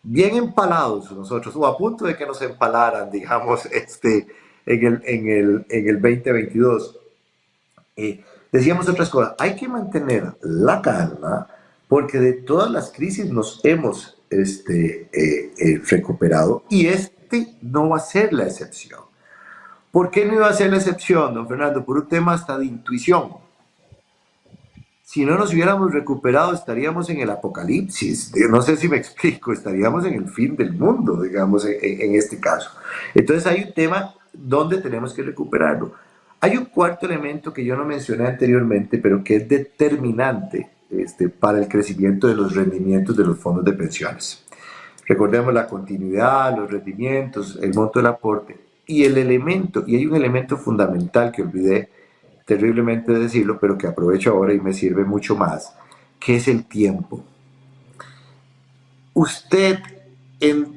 bien empalados nosotros, o a punto de que nos empalaran, digamos, en el 2022. Decíamos otras cosas. Hay que mantener la calma, porque de todas las crisis nos hemos recuperado, y no va a ser la excepción. ¿Por qué no iba a ser la excepción, don Fernando? Por un tema hasta de intuición. Si no nos hubiéramos recuperado, estaríamos en el apocalipsis. No sé si me explico, estaríamos en el fin del mundo, digamos, en este caso. Entonces hay un tema donde tenemos que recuperarlo. Hay un cuarto elemento que yo no mencioné anteriormente, pero que es determinante para el crecimiento de los rendimientos de los fondos de pensiones. Recordemos la continuidad, los rendimientos, el monto del aporte. y hay un elemento fundamental que olvidé terriblemente decirlo, pero que aprovecho ahora y me sirve mucho más, que es el tiempo. Usted, el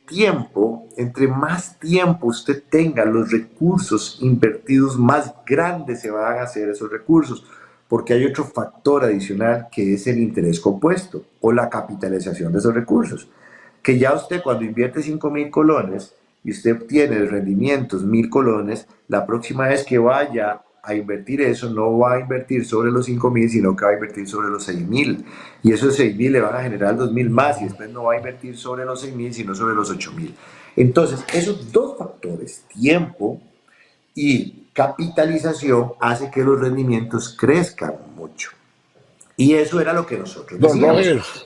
tiempo, entre más tiempo usted tenga los recursos invertidos, más grandes se van a hacer esos recursos, porque hay otro factor adicional que es el interés compuesto o la capitalización de esos recursos, que ya usted cuando invierte 5.000 colones y usted obtiene rendimientos 1.000 colones, la próxima vez que vaya a invertir eso, no va a invertir sobre los 5.000, sino que va a invertir sobre los 6.000. Y esos 6.000 le van a generar 2.000 más, y después no va a invertir sobre los 6.000, sino sobre los 8.000. Entonces, esos dos factores, tiempo y capitalización, hace que los rendimientos crezcan mucho. Y eso era lo que nosotros decíamos.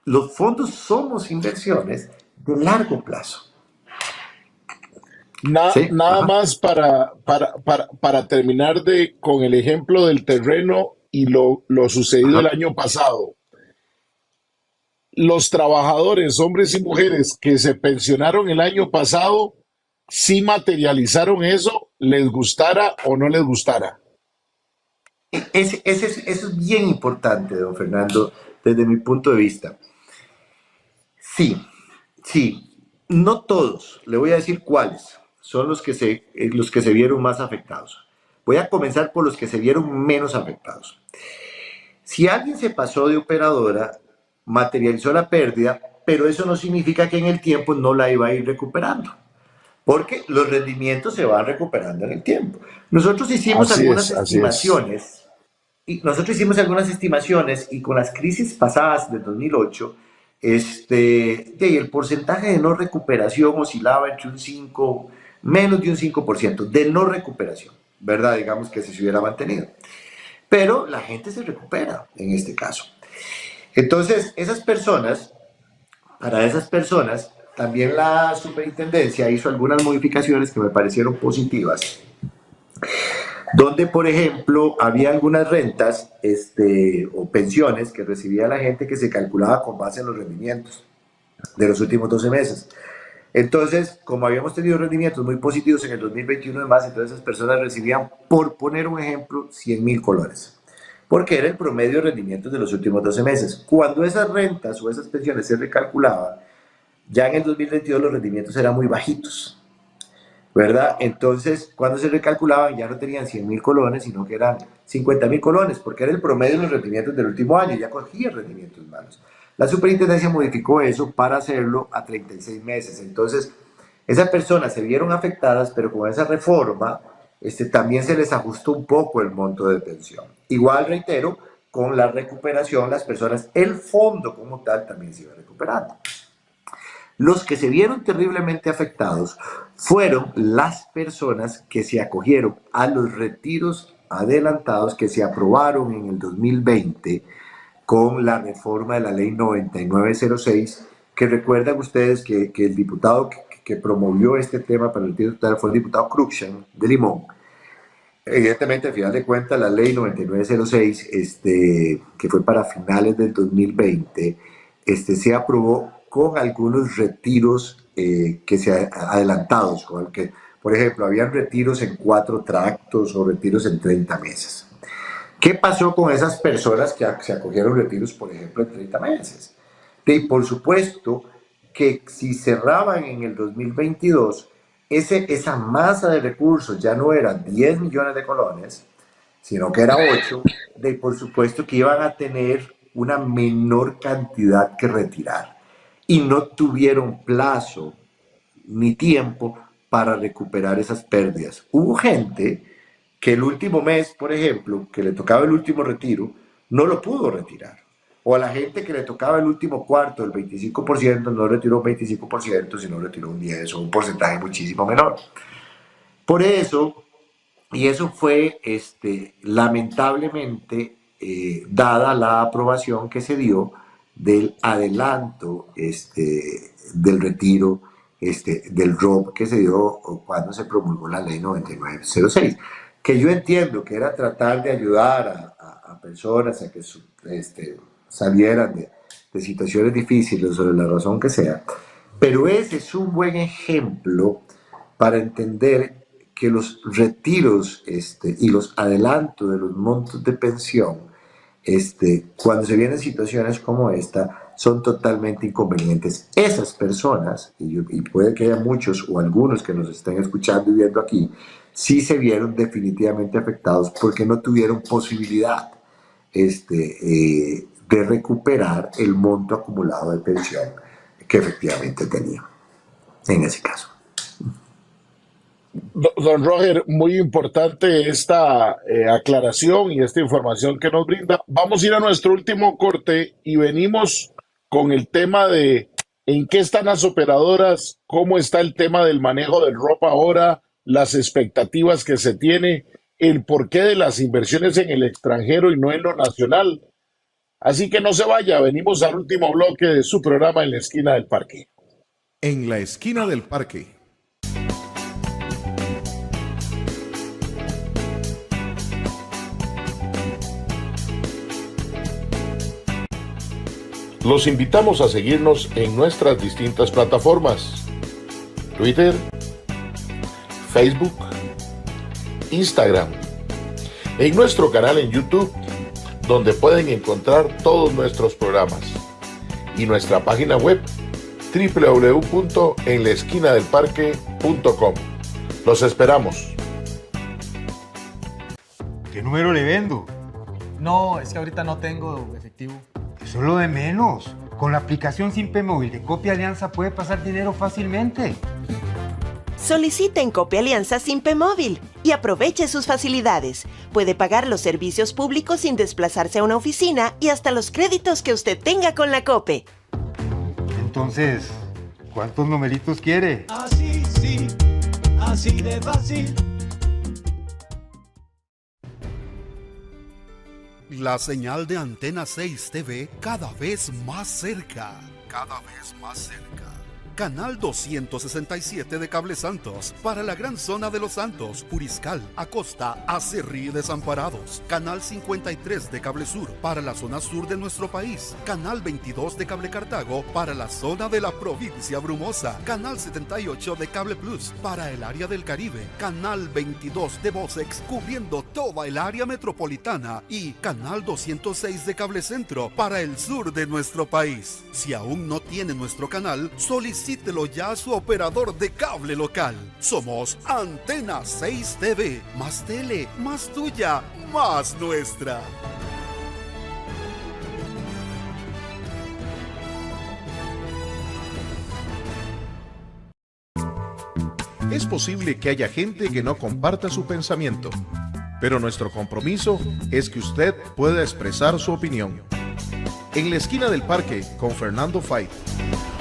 Los fondos somos inversiones de largo plazo.
Nada más para terminar con el ejemplo del terreno y lo sucedido el año pasado. Los trabajadores, hombres y mujeres que se pensionaron el año pasado, ¿sí materializaron eso, les gustara o no les gustara?
Eso es bien importante, don Fernando, desde mi punto de vista. Sí, no todos, le voy a decir cuáles son los que se vieron más afectados. Voy a comenzar por los que se vieron menos afectados. Si alguien se pasó de operadora, materializó la pérdida, pero eso no significa que en el tiempo no la iba a ir recuperando, porque los rendimientos se van recuperando en el tiempo. Nosotros hicimos algunas estimaciones y con las crisis pasadas de 2008, el porcentaje de no recuperación oscilaba entre menos de un 5% de no recuperación, ¿verdad? Digamos que si se hubiera mantenido. Pero la gente se recupera en este caso. Entonces, para esas personas, también la superintendencia hizo algunas modificaciones que me parecieron positivas, donde, por ejemplo, había algunas rentas o pensiones que recibía la gente que se calculaba con base en los rendimientos de los últimos 12 meses. Entonces, como habíamos tenido rendimientos muy positivos en el 2021 y más, entonces esas personas recibían, por poner un ejemplo, 100.000 colones, porque era el promedio de rendimientos de los últimos 12 meses. Cuando esas rentas o esas pensiones se recalculaban, ya en el 2022 los rendimientos eran muy bajitos, ¿verdad? Entonces, cuando se recalculaban ya no tenían 100.000 colones, sino que eran 50.000 colones, porque era el promedio de los rendimientos del último año, ya cogía rendimientos malos. La superintendencia modificó eso para hacerlo a 36 meses. Entonces, esas personas se vieron afectadas, pero con esa reforma también se les ajustó un poco el monto de pensión. Igual, reitero, con la recuperación, las personas, el fondo como tal también se iba recuperando. Los que se vieron terriblemente afectados fueron las personas que se acogieron a los retiros adelantados que se aprobaron en el 2020 con la reforma de la ley 9906, que recuerdan ustedes que el diputado que promovió este tema para el retiro total fue el diputado Cruxan de Limón. Evidentemente, al final de cuentas, la ley 9906, que fue para finales del 2020, se aprobó con algunos retiros adelantados, con el que, por ejemplo, habían retiros en 4 tractos o retiros en 30 meses. ¿Qué pasó con esas personas que se acogieron retiros, por ejemplo, en 30 meses? Y por supuesto que si cerraban en el 2022, esa masa de recursos ya no era 10 millones de colones, sino que era 8, por supuesto que iban a tener una menor cantidad que retirar y no tuvieron plazo ni tiempo para recuperar esas pérdidas. Hubo gente que el último mes, por ejemplo, que le tocaba el último retiro, no lo pudo retirar. O a la gente que le tocaba el último cuarto, el 25%, no retiró un 25%, sino retiró un 10% o un porcentaje muchísimo menor. Por eso, y eso fue lamentablemente dada la aprobación que se dio del adelanto del retiro, del ROP que se dio cuando se promulgó la ley 9906. Que yo entiendo que era tratar de ayudar a personas a que salieran de situaciones difíciles, sobre la razón que sea, Pero ese es un buen ejemplo para entender que los retiros y los adelantos de los montos de pensión, cuando se vienen situaciones como esta, son totalmente inconvenientes. Esas personas, y puede que haya muchos o algunos que nos estén escuchando y viendo aquí, sí se vieron definitivamente afectados porque no tuvieron posibilidad de recuperar el monto acumulado de pensión que efectivamente tenía en ese caso.
Don Roger, muy importante esta aclaración y esta información que nos brinda. Vamos a ir a nuestro último corte y venimos con el tema de en qué están las operadoras, cómo está el tema del manejo del ROP ahora, las expectativas que se tiene, el porqué de las inversiones en el extranjero y no en lo nacional. Así que no se vaya, venimos al último bloque de su programa En la Esquina del Parque.
En la Esquina del Parque. Los invitamos a seguirnos en nuestras distintas plataformas: Twitter, Facebook, Instagram, en nuestro canal en YouTube, donde pueden encontrar todos nuestros programas, y nuestra página web www.enlaesquinadelparque.com. Los esperamos.
¿Qué número le vendo?
No, es que ahorita no tengo efectivo.
Eso es lo de menos. Con la aplicación Simpe Móvil de Copia Alianza puede pasar dinero fácilmente.
Solicite en Copia Alianza Simpe Móvil y aproveche sus facilidades. Puede pagar los servicios públicos sin desplazarse a una oficina y hasta los créditos que usted tenga con la COPE.
Entonces, ¿cuántos numeritos quiere?
Así sí, así de fácil.
La señal de Antena 6 TV cada vez más cerca. Cada vez más cerca. Canal 267 de Cable Santos para la gran zona de Los Santos, Puriscal, Acosta, Acerrí y Desamparados. Canal 53 de Cable Sur para la zona sur de nuestro país. Canal 22 de Cable Cartago para la zona de la provincia Brumosa. Canal 78 de Cable Plus para el área del Caribe. Canal 22 de Vocex cubriendo toda el área metropolitana. Y Canal 206 de Cable Centro para el sur de nuestro país. Si aún no tiene nuestro canal, solicítelo ya a su operador de cable local. Somos Antena 6 TV. Más tele, más tuya, más nuestra.
Es posible que haya gente que no comparta su pensamiento, pero nuestro compromiso es que usted pueda expresar su opinión. En la Esquina del Parque con Fernando Fait.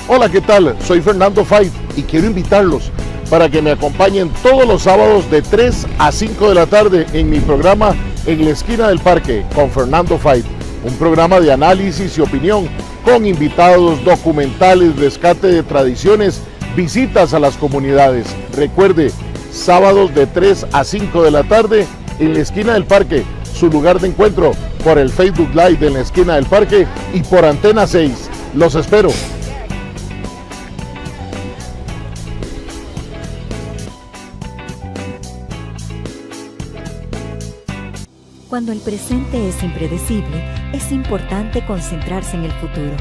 Hola, ¿qué tal? Soy Fernando Fait y quiero invitarlos para que me acompañen todos los sábados de 3 a 5 de la tarde en mi programa En la Esquina del Parque con Fernando Fait, un programa de análisis y opinión con invitados, documentales, rescate de tradiciones, visitas a las comunidades. Recuerde, sábados de 3 a 5 de la tarde en la Esquina del Parque, su lugar de encuentro por el Facebook Live de En la Esquina del Parque y por Antena 6. Los espero.
Cuando el presente es impredecible, es importante concentrarse en el futuro.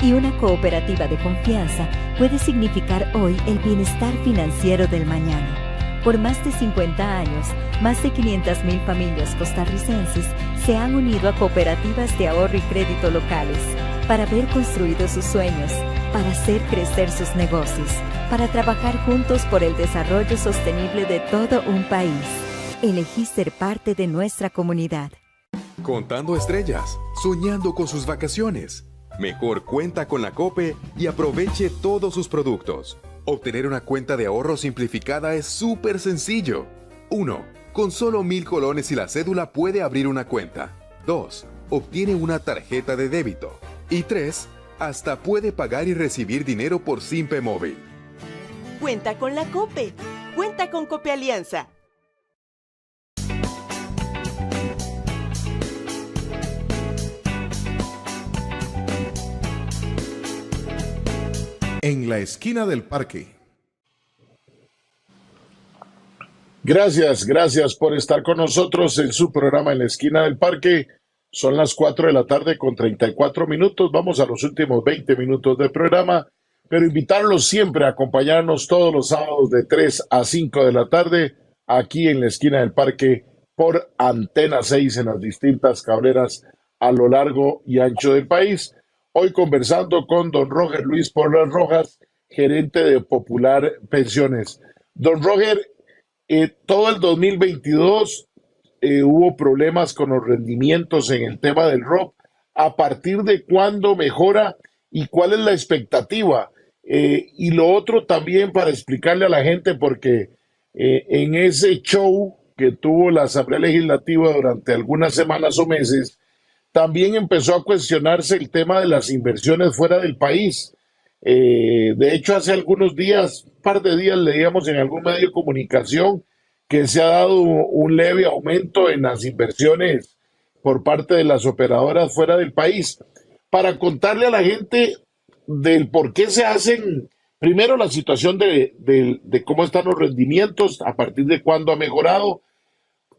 Y una cooperativa de confianza puede significar hoy el bienestar financiero del mañana. Por más de 50 años, más de 500,000 familias costarricenses se han unido a cooperativas de ahorro y crédito locales para ver construidos sus sueños, para hacer crecer sus negocios, para trabajar juntos por el desarrollo sostenible de todo un país. Elegí ser parte de nuestra comunidad.
Contando estrellas, soñando con sus vacaciones. Mejor cuenta con la COPE y aproveche todos sus productos. Obtener una cuenta de ahorro simplificada es súper sencillo. 1. Con solo 1,000 colones y la cédula puede abrir una cuenta. 2. Obtiene una tarjeta de débito. Y 3. Hasta puede pagar y recibir dinero por Simpe Móvil.
Cuenta con la COPE. Cuenta con Copia Alianza.
En la esquina del parque.
Gracias por estar con nosotros en su programa En la esquina del parque. Son las 4 de la tarde con 34 minutos. Vamos a los últimos 20 minutos del programa, pero invitarlos siempre a acompañarnos todos los sábados de 3 a 5 de la tarde aquí en la esquina del parque por Antena 6 en las distintas cableras a lo largo y ancho del país. Hoy conversando con don Roger Luis Porras Rojas, gerente de Popular Pensiones. Don Roger, todo el 2022 hubo problemas con los rendimientos en el tema del ROP. ¿A partir de cuándo mejora y cuál es la expectativa? Y lo otro también para explicarle a la gente, porque en ese show que tuvo la Asamblea Legislativa durante algunas semanas o meses, también empezó a cuestionarse el tema de las inversiones fuera del país. De hecho, hace algunos días, un par de días, leíamos en algún medio de comunicación que se ha dado un leve aumento en las inversiones por parte de las operadoras fuera del país. Para contarle a la gente del por qué se hacen, primero la situación de cómo están los rendimientos, a partir de cuándo ha mejorado,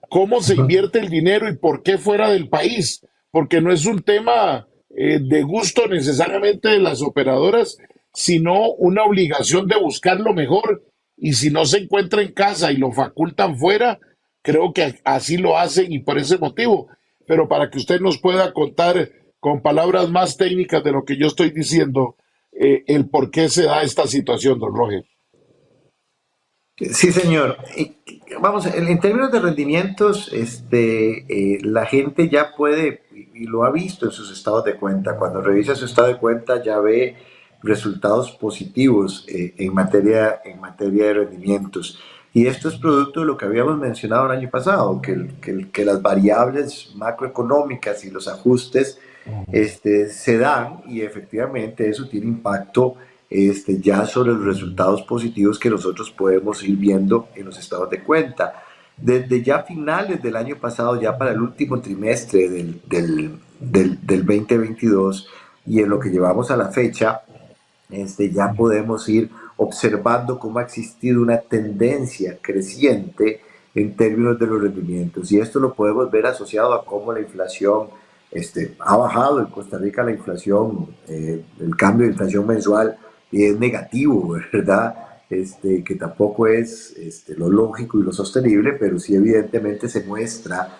cómo se invierte el dinero y por qué fuera del país, porque no es un tema de gusto necesariamente de las operadoras, sino una obligación de buscar lo mejor, y si no se encuentra en casa y lo facultan fuera, creo que así lo hacen y por ese motivo. Pero para que usted nos pueda contar con palabras más técnicas de lo que yo estoy diciendo, el por qué se da esta situación, don Roger.
Sí, señor. Vamos, en términos de rendimientos, la gente ya puede, y lo ha visto en sus estados de cuenta. Cuando revisa su estado de cuenta ya ve resultados positivos en materia de rendimientos. Y esto es producto de lo que habíamos mencionado el año pasado, que las variables macroeconómicas y los ajustes se dan, y efectivamente eso tiene impacto ya sobre los resultados positivos que nosotros podemos ir viendo en los estados de cuenta. Desde ya finales del año pasado, ya para el último trimestre del 2022 y en lo que llevamos a la fecha, ya podemos ir observando cómo ha existido una tendencia creciente en términos de los rendimientos, y esto lo podemos ver asociado a cómo la inflación ha bajado. En Costa Rica la inflación, el cambio de inflación mensual es negativo, ¿verdad? Que tampoco es lo lógico y lo sostenible, pero sí evidentemente se muestra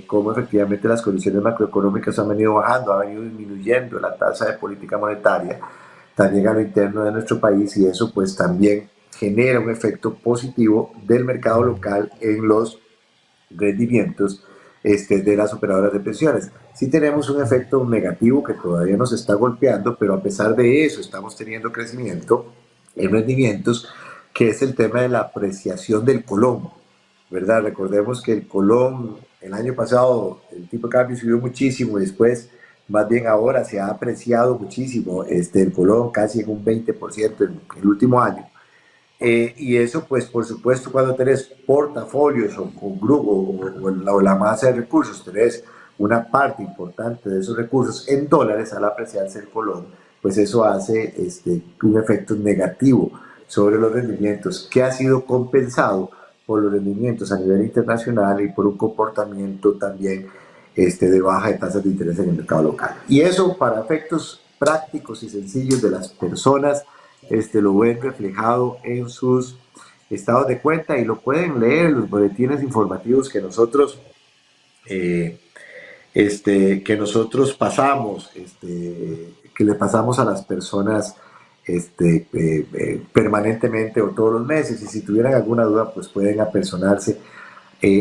cómo efectivamente las condiciones macroeconómicas han venido bajando, ha venido disminuyendo la tasa de política monetaria también a lo interno de nuestro país, y eso pues también genera un efecto positivo del mercado local en los rendimientos de las operadoras de pensiones. Sí tenemos un efecto negativo que todavía nos está golpeando, pero a pesar de eso estamos teniendo crecimiento en rendimientos, que es el tema de la apreciación del colón, ¿verdad? Recordemos que el colón, el año pasado el tipo de cambio subió muchísimo, y después, más bien ahora, se ha apreciado muchísimo el colón, casi en un 20% en el último año. Y eso, pues, por supuesto, cuando tenés portafolios o con grupo o la masa de recursos, tenés una parte importante de esos recursos en dólares, al apreciarse el colón, pues eso hace un efecto negativo sobre los rendimientos, que ha sido compensado por los rendimientos a nivel internacional y por un comportamiento también de baja de tasas de interés en el mercado local. Y eso, para efectos prácticos y sencillos de las personas, lo ven reflejado en sus estados de cuenta, y lo pueden leer en los boletines informativos que nosotros pasamos, que le pasamos a las personas permanentemente o todos los meses. Y si tuvieran alguna duda, pues pueden apersonarse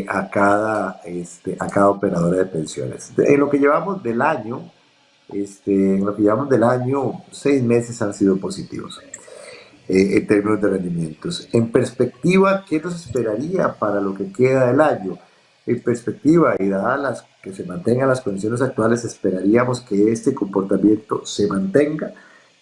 a cada operadora de pensiones. En lo que llevamos del año, 6 meses han sido positivos en términos de rendimientos. En perspectiva, ¿qué nos esperaría para lo que queda del año? En perspectiva, y dadas que se mantengan las condiciones actuales, esperaríamos que este comportamiento se mantenga,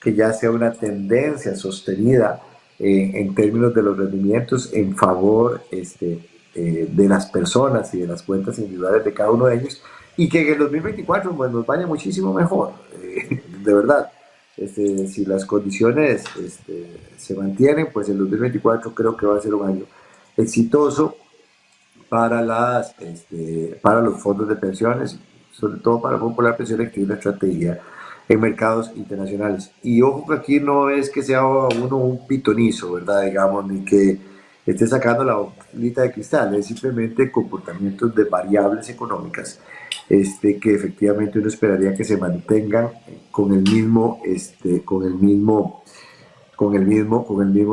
que ya sea una tendencia sostenida en términos de los rendimientos en favor de las personas y de las cuentas individuales de cada uno de ellos, y que en el 2024 pues, nos vaya muchísimo mejor, de verdad. si las condiciones se mantienen, pues el 2024 creo que va a ser un año exitoso para para los fondos de pensiones, sobre todo para Popular Pensiones, que tiene una estrategia en mercados internacionales. Y ojo que aquí no es que sea uno un pitonizo, ¿verdad? Digamos, ni que esté sacando la bolita de cristal, es simplemente comportamientos de variables económicas que efectivamente uno esperaría que se mantengan con el mismo, con el mismo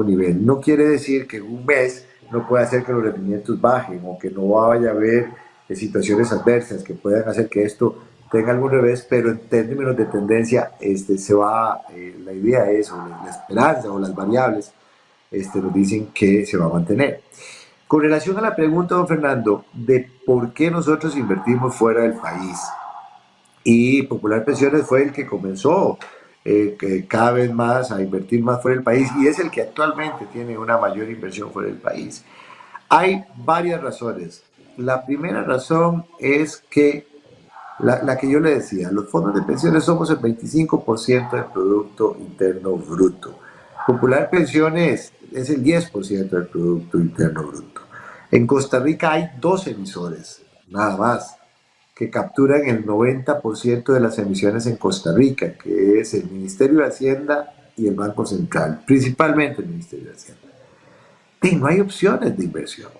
nivel. No quiere decir que en un mes no pueda hacer que los rendimientos bajen o que no vaya a haber situaciones adversas que puedan hacer que esto tenga algún revés, pero en términos de tendencia la idea es, o la esperanza o las variables nos dicen que se va a mantener. Con relación a la pregunta, don Fernando, de por qué nosotros invertimos fuera del país, y Popular Pensiones fue el que comenzó cada vez más a invertir más fuera del país y es el que actualmente tiene una mayor inversión fuera del país. Hay varias razones. La primera razón es que la que yo le decía, los fondos de pensiones somos el 25% del Producto Interno Bruto. Popular Pensiones es el 10% del Producto Interno Bruto. En Costa Rica hay 2 emisores, nada más, que capturan el 90% de las emisiones en Costa Rica, que es el Ministerio de Hacienda y el Banco Central, principalmente el Ministerio de Hacienda. Y no hay opciones de inversión.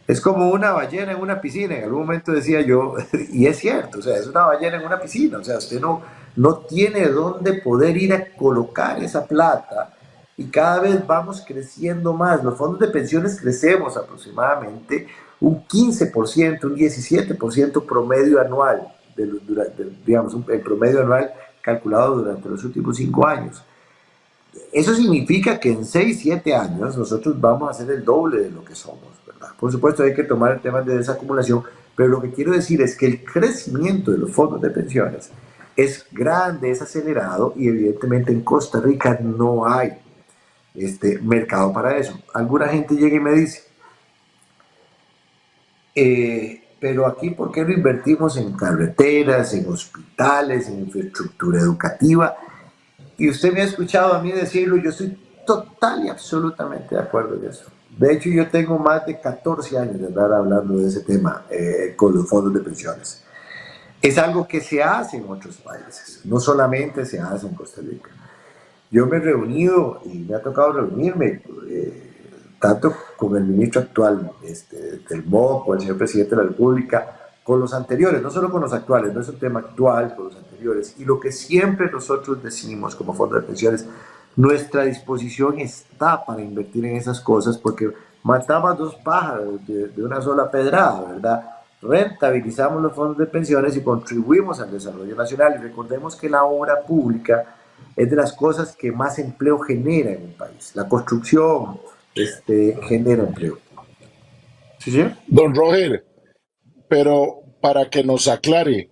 Es como una ballena en una piscina, en algún momento decía yo, y es cierto, o sea, es una ballena en una piscina, o sea, usted no tiene dónde poder ir a colocar esa plata y cada vez vamos creciendo más. Los fondos de pensiones crecemos aproximadamente un 15%, un 17% promedio anual, digamos, el promedio anual calculado durante los últimos 5 años. Eso significa que en 6, 7 años nosotros vamos a ser el doble de lo que somos, ¿verdad? Por supuesto hay que tomar el tema de desacumulación, pero lo que quiero decir es que el crecimiento de los fondos de pensiones es grande, es acelerado y evidentemente en Costa Rica no hay mercado para eso. Alguna gente llega y me dice, pero aquí ¿por qué no invertimos en carreteras, en hospitales, en infraestructura educativa? Y usted me ha escuchado a mí decirlo, yo estoy total y absolutamente de acuerdo en eso. De hecho, yo tengo más de 14 años de andar hablando de ese tema con los fondos de pensiones. Es algo que se hace en otros países, no solamente se hace en Costa Rica. Yo me he reunido y me ha tocado reunirme tanto con el ministro actual del MOP, con el señor presidente de la República, con los anteriores, no solo con los actuales, no es un tema actual, con los anteriores. Y lo que siempre nosotros decimos como fondo de pensiones, nuestra disposición está para invertir en esas cosas porque matamos 2 pájaros de una sola pedrada, ¿verdad? Rentabilizamos los fondos de pensiones y contribuimos al desarrollo nacional. Y recordemos que la obra pública es de las cosas que más empleo genera en un país. La construcción genera empleo. ¿Sí, señor?
Don Roger, pero para que nos aclare,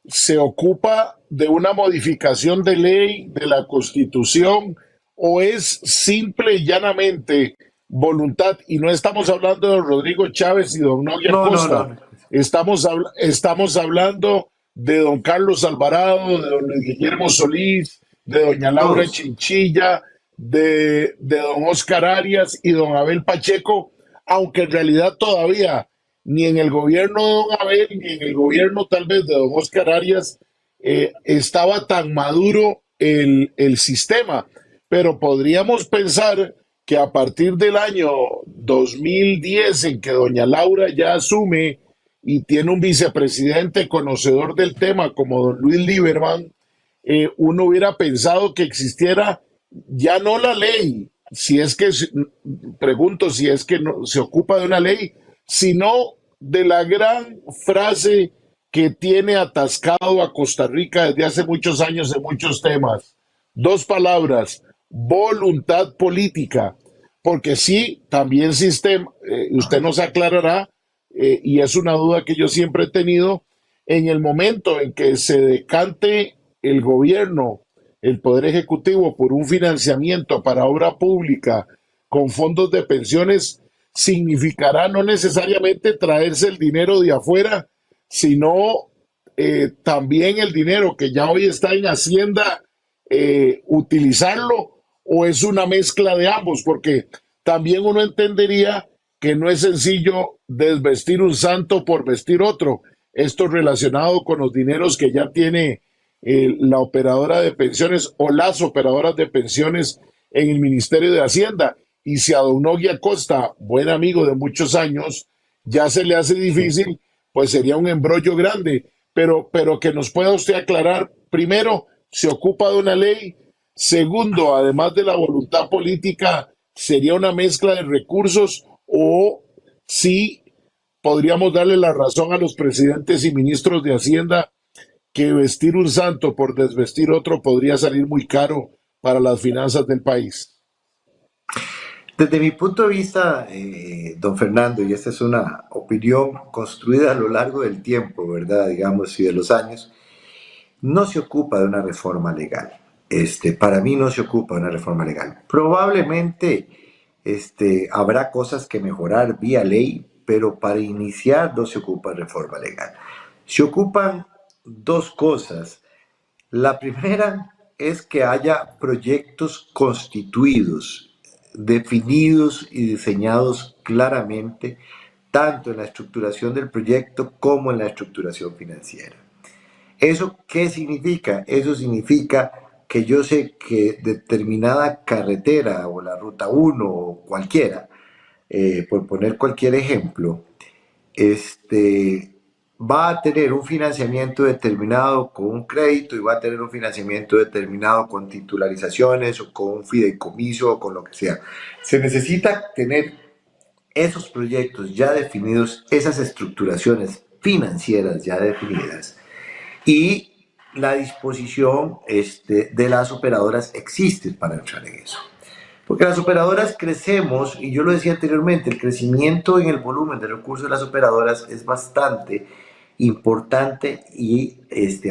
¿se ocupa de una modificación de ley de la Constitución o es simple y llanamente voluntad? Y no estamos hablando de don Rodrigo Chávez y don Noguia Costa. No. Estamos hablando de don Carlos Alvarado, de don Luis Guillermo Solís, de doña Laura Chinchilla, de don Oscar Arias y don Abel Pacheco, aunque en realidad todavía ni en el gobierno de don Abel ni en el gobierno tal vez de don Oscar Arias estaba tan maduro el sistema. Pero podríamos pensar que a partir del año 2010, en que doña Laura ya asume y tiene un vicepresidente conocedor del tema como don Luis Lieberman, uno hubiera pensado que existiera ya no la ley, pregunto si es que no, se ocupa de una ley, sino de la gran frase que tiene atascado a Costa Rica desde hace muchos años en muchos temas. 2 palabras, voluntad política, porque sí, también sistema, usted nos aclarará, y es una duda que yo siempre he tenido, en el momento en que se decante el gobierno, el Poder Ejecutivo, por un financiamiento para obra pública con fondos de pensiones, significará no necesariamente traerse el dinero de afuera, sino también el dinero que ya hoy está en Hacienda utilizarlo o es una mezcla de ambos? Porque también uno entendería que no es sencillo desvestir un santo por vestir otro. Esto relacionado con los dineros que ya tiene la operadora de pensiones o las operadoras de pensiones en el Ministerio de Hacienda. Y si a don Nogui Acosta, buen amigo de muchos años, ya se le hace difícil, pues sería un embrollo grande. Pero que nos pueda usted aclarar, primero, se ocupa de una ley. Segundo, además de la voluntad política, ¿sería una mezcla de recursos o si podríamos darle la razón a los presidentes y ministros de Hacienda que vestir un santo por desvestir otro podría salir muy caro para las finanzas del país?
Desde mi punto de vista, don Fernando, y esta es una opinión construida a lo largo del tiempo, ¿verdad? Digamos, y de los años, no se ocupa de una reforma legal. Para mí no se ocupa de una reforma legal. Probablemente habrá cosas que mejorar vía ley, pero para iniciar no se ocupa de reforma legal. Se ocupan dos cosas. La primera es que haya proyectos constituidos, definidos y diseñados claramente, tanto en la estructuración del proyecto como en la estructuración financiera. ¿Eso qué significa? Eso significa que yo sé que determinada carretera o la ruta 1 o cualquiera, por poner cualquier ejemplo, va a tener un financiamiento determinado con un crédito y va a tener un financiamiento determinado con titularizaciones o con un fideicomiso o con lo que sea. Se necesita tener esos proyectos ya definidos, esas estructuraciones financieras ya definidas, y la disposición de las operadoras existe para entrar en eso. Porque las operadoras crecemos, y yo lo decía anteriormente, el crecimiento en el volumen de recursos de las operadoras es bastante importante y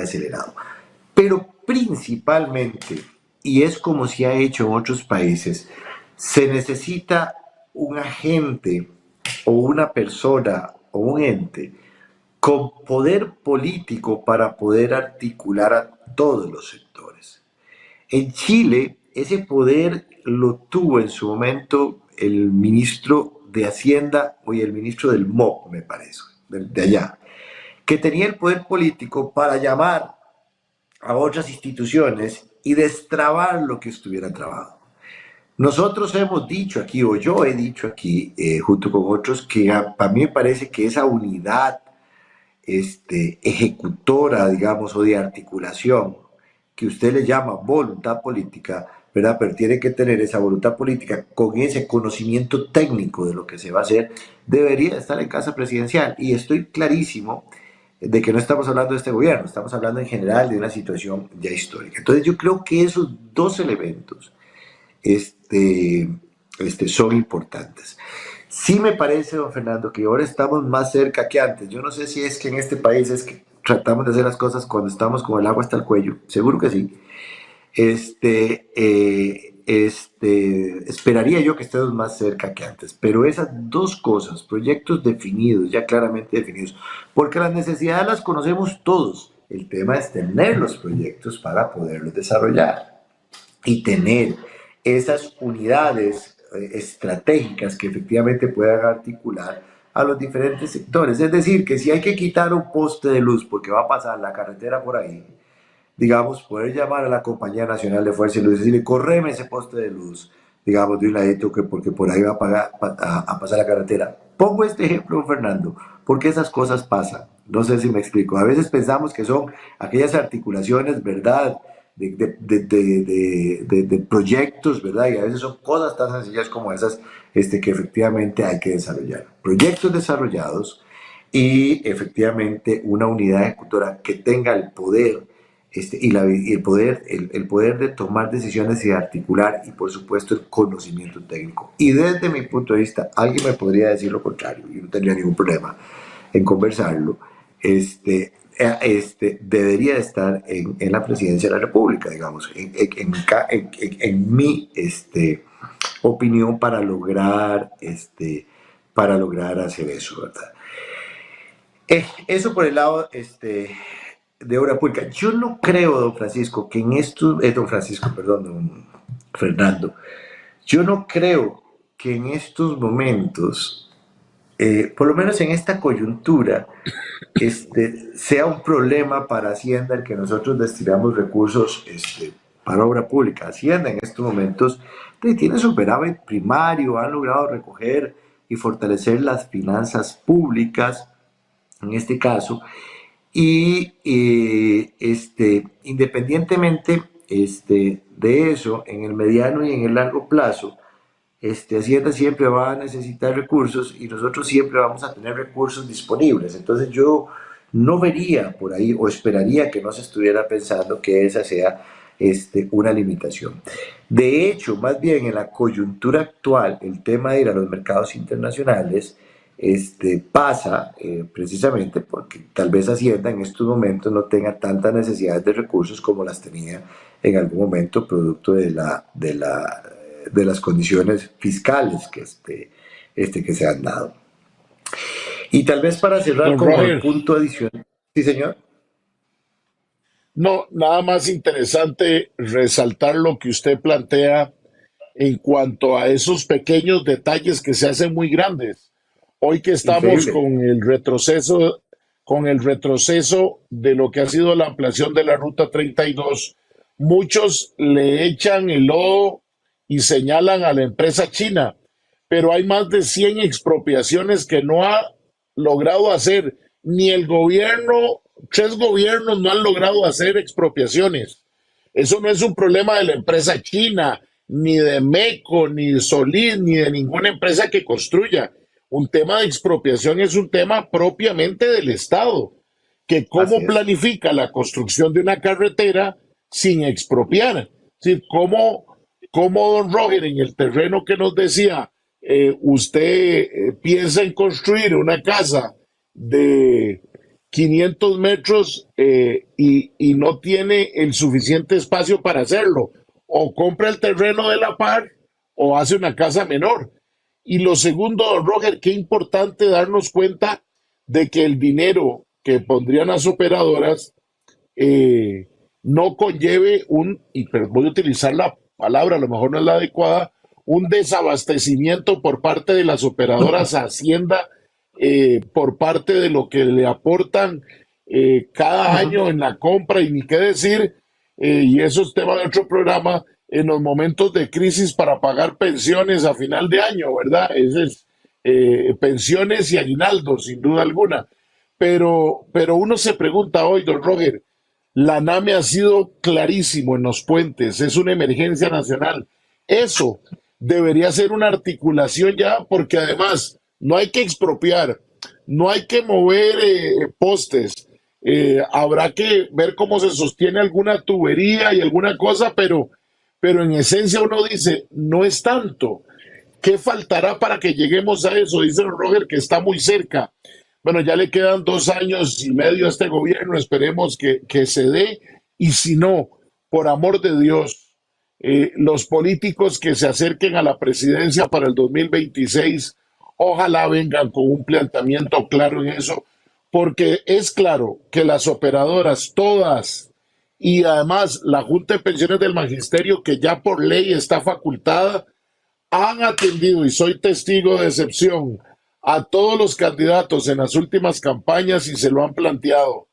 acelerado. Pero principalmente, y es como se ha hecho en otros países, se necesita un agente o una persona o un ente con poder político para poder articular a todos los sectores. En Chile, ese poder lo tuvo en su momento el ministro de Hacienda y el ministro del MOP, me parece, de allá, que tenía el poder político para llamar a otras instituciones y destrabar lo que estuviera trabado. Nosotros hemos dicho aquí, o yo he dicho aquí, junto con otros, que para mí me parece que esa unidad ejecutora, digamos, o de articulación, que usted le llama voluntad política, ¿verdad? Pero tiene que tener esa voluntad política con ese conocimiento técnico de lo que se va a hacer, debería estar en Casa Presidencial. Y estoy clarísimo de que no estamos hablando de este gobierno, estamos hablando en general de una situación ya histórica. Entonces yo creo que esos dos elementos son importantes. Sí me parece, don Fernando, que ahora estamos más cerca que antes. Yo no sé si es que en este país es que tratamos de hacer las cosas cuando estamos con el agua hasta el cuello. Seguro que sí. Esperaría yo que estemos más cerca que antes. Pero esas dos cosas, proyectos definidos, ya claramente definidos, porque las necesidades las conocemos todos. El tema es tener los proyectos para poderlos desarrollar y tener esas unidades estratégicas que efectivamente puedan articular a los diferentes sectores. Es decir, que si hay que quitar un poste de luz porque va a pasar la carretera por ahí, digamos, poder llamar a la Compañía Nacional de Fuerza y Luz y decirle, correme ese poste de luz, digamos, de un ladito, porque por ahí va a pasar la carretera. Pongo este ejemplo, Fernando, porque esas cosas pasan. No sé si me explico. A veces pensamos que son aquellas articulaciones, ¿verdad?, de proyectos, ¿verdad? Y a veces son cosas tan sencillas como esas que efectivamente hay que desarrollar. Proyectos desarrollados y efectivamente una unidad ejecutora que tenga el poder y el poder de tomar decisiones y de articular, y por supuesto el conocimiento técnico. Y desde mi punto de vista, alguien me podría decir lo contrario y no tendría ningún problema en conversarlo. Debería estar en la presidencia de la República, digamos, en mi opinión, para lograr hacer eso, ¿verdad? Eso por el lado de obra pública. Yo no creo, don Francisco, que en estos, don Francisco, perdón, don Fernando, yo no creo que en estos momentos, por lo menos en esta coyuntura, sea un problema para Hacienda el que nosotros destinamos recursos para obra pública. Hacienda en estos momentos tiene superávit primario, han logrado recoger y fortalecer las finanzas públicas, en este caso, y independientemente de eso, en el mediano y en el largo plazo, Hacienda siempre va a necesitar recursos y nosotros siempre vamos a tener recursos disponibles. Entonces yo no vería por ahí o esperaría que no se estuviera pensando que esa sea una limitación. De hecho, más bien en la coyuntura actual, el tema de ir a los mercados internacionales pasa precisamente porque tal vez Hacienda en estos momentos no tenga tantas necesidades de recursos como las tenía en algún momento producto de las condiciones fiscales que se han dado. Y tal vez para cerrar
Don
como
Roger.
el punto adicional. Sí, señor.
No, nada más interesante resaltar lo que usted plantea en cuanto a esos pequeños detalles que se hacen muy grandes. Hoy que estamos
Increíble.
con el retroceso de lo que ha sido la ampliación de la Ruta 32, muchos le echan el lodo y señalan a la empresa china, pero hay más de 100 expropiaciones que no ha logrado hacer ni el gobierno. 3 gobiernos no han logrado hacer expropiaciones. Eso no es un problema de la empresa china, ni de MECO, ni de Solís, ni de ninguna empresa que construya. Un tema de expropiación es un tema propiamente del Estado, que cómo planifica la construcción de una carretera sin expropiar. Es decir, cómo don Roger, en el terreno que nos decía, usted piensa en construir una casa de 500 metros y no tiene el suficiente espacio para hacerlo. O compra el terreno de la par o hace una casa menor. Y lo segundo, don Roger, qué importante darnos cuenta de que el dinero que pondrían las operadoras no conlleve pero voy a utilizar la palabra, a lo mejor no es la adecuada, un desabastecimiento por parte de las operadoras a Hacienda por parte de lo que le aportan cada año en la compra, y ni qué decir, y eso es tema de otro programa, en los momentos de crisis para pagar pensiones a final de año, ¿verdad? Pensiones y aguinaldos, sin duda alguna. Pero uno se pregunta hoy, don Roger, la NAME ha sido clarísimo en los puentes, es una emergencia nacional. Eso debería ser una articulación ya, porque además no hay que expropiar, no hay que mover postes, habrá que ver cómo se sostiene alguna tubería y alguna cosa, pero en esencia uno dice, no es tanto. ¿Qué faltará para que lleguemos a eso? Dice don Roger que está muy cerca. Bueno, ya le quedan 2 años y medio a este gobierno, esperemos que se dé, y si no, por amor de Dios, los políticos que se acerquen a la presidencia para el 2026, ojalá vengan con un planteamiento claro en eso, porque es claro que las operadoras, todas, y además la Junta de Pensiones del Magisterio, que ya por ley está facultada, han atendido, y soy testigo de excepción, a todos los candidatos en las últimas campañas y se lo han planteado.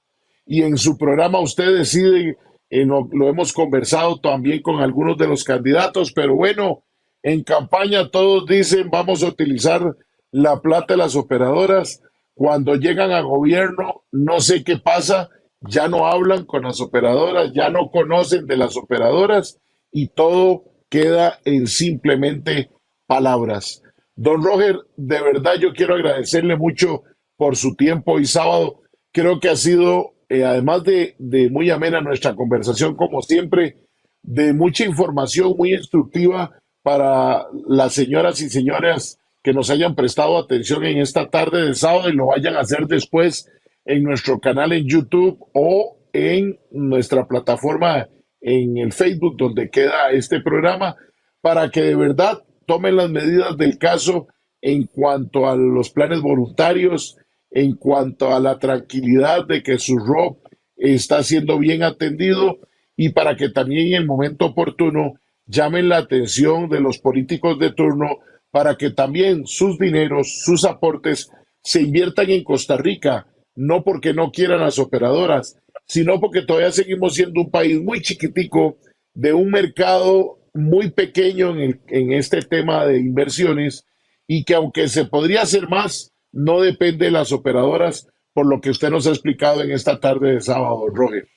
Y en su programa usted decide, lo hemos conversado también con algunos de los candidatos, pero bueno, en campaña todos dicen vamos a utilizar la plata de las operadoras. Cuando llegan a gobierno, no sé qué pasa, ya no hablan con las operadoras, ya no conocen de las operadoras y todo queda en simplemente palabras. Don Roger, de verdad yo quiero agradecerle mucho por su tiempo hoy sábado. Creo que ha sido, además de muy amena nuestra conversación, como siempre, de mucha información muy instructiva para las señoras y señores que nos hayan prestado atención en esta tarde de sábado y lo vayan a hacer después en nuestro canal en YouTube o en nuestra plataforma en el Facebook donde queda este programa, para que de verdad tomen las medidas del caso en cuanto a los planes voluntarios, en cuanto a la tranquilidad de que su ROP está siendo bien atendido y para que también en el momento oportuno llamen la atención de los políticos de turno para que también sus dineros, sus aportes se inviertan en Costa Rica, no porque no quieran las operadoras, sino porque todavía seguimos siendo un país muy chiquitico, de un mercado muy pequeño en este tema de inversiones, y que aunque se podría hacer más, no depende de las operadoras, por lo que usted nos ha explicado en esta tarde de sábado, Roger.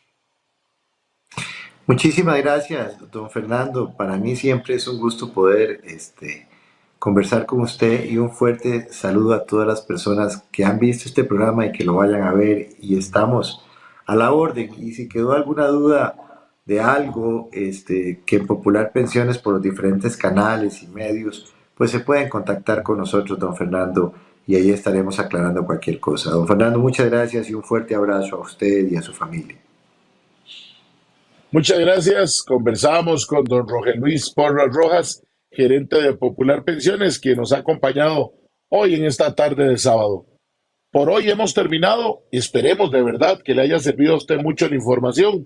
Muchísimas gracias, don Fernando. Para mí siempre es un gusto poder conversar con usted, y un fuerte saludo a todas las personas que han visto este programa y que lo vayan a ver, y estamos a la orden. Y si quedó alguna duda de algo que en Popular Pensiones, por los diferentes canales y medios, pues se pueden contactar con nosotros, don Fernando, y ahí estaremos aclarando cualquier cosa. Don Fernando, muchas gracias y un fuerte abrazo a usted y a su familia.
Muchas gracias. Conversábamos con don Roger Luis Porras Rojas, gerente de Popular Pensiones, quien nos ha acompañado hoy en esta tarde de sábado. Por hoy hemos terminado. Esperemos de verdad que le haya servido a usted mucho la información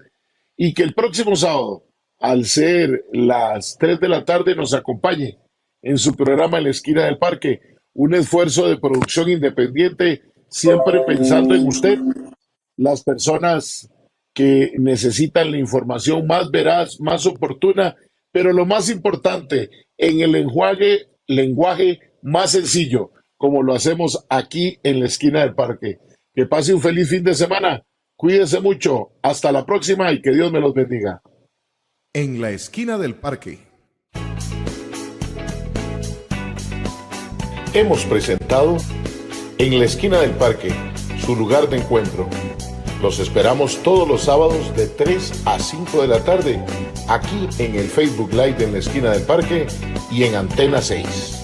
y que el próximo sábado, al ser las 3 de la tarde, nos acompañe en su programa En la Esquina del Parque, un esfuerzo de producción independiente, siempre pensando en usted, las personas que necesitan la información más veraz, más oportuna, pero lo más importante, en el lenguaje más sencillo, como lo hacemos aquí en la Esquina del Parque. Que pase un feliz fin de semana, cuídese mucho, hasta la próxima y que Dios me los bendiga.
En la Esquina del Parque hemos presentado En la Esquina del Parque, su lugar de encuentro. Los esperamos todos los sábados de 3 a 5 de la tarde, aquí en el Facebook Live de En la Esquina del Parque y en Antena 6.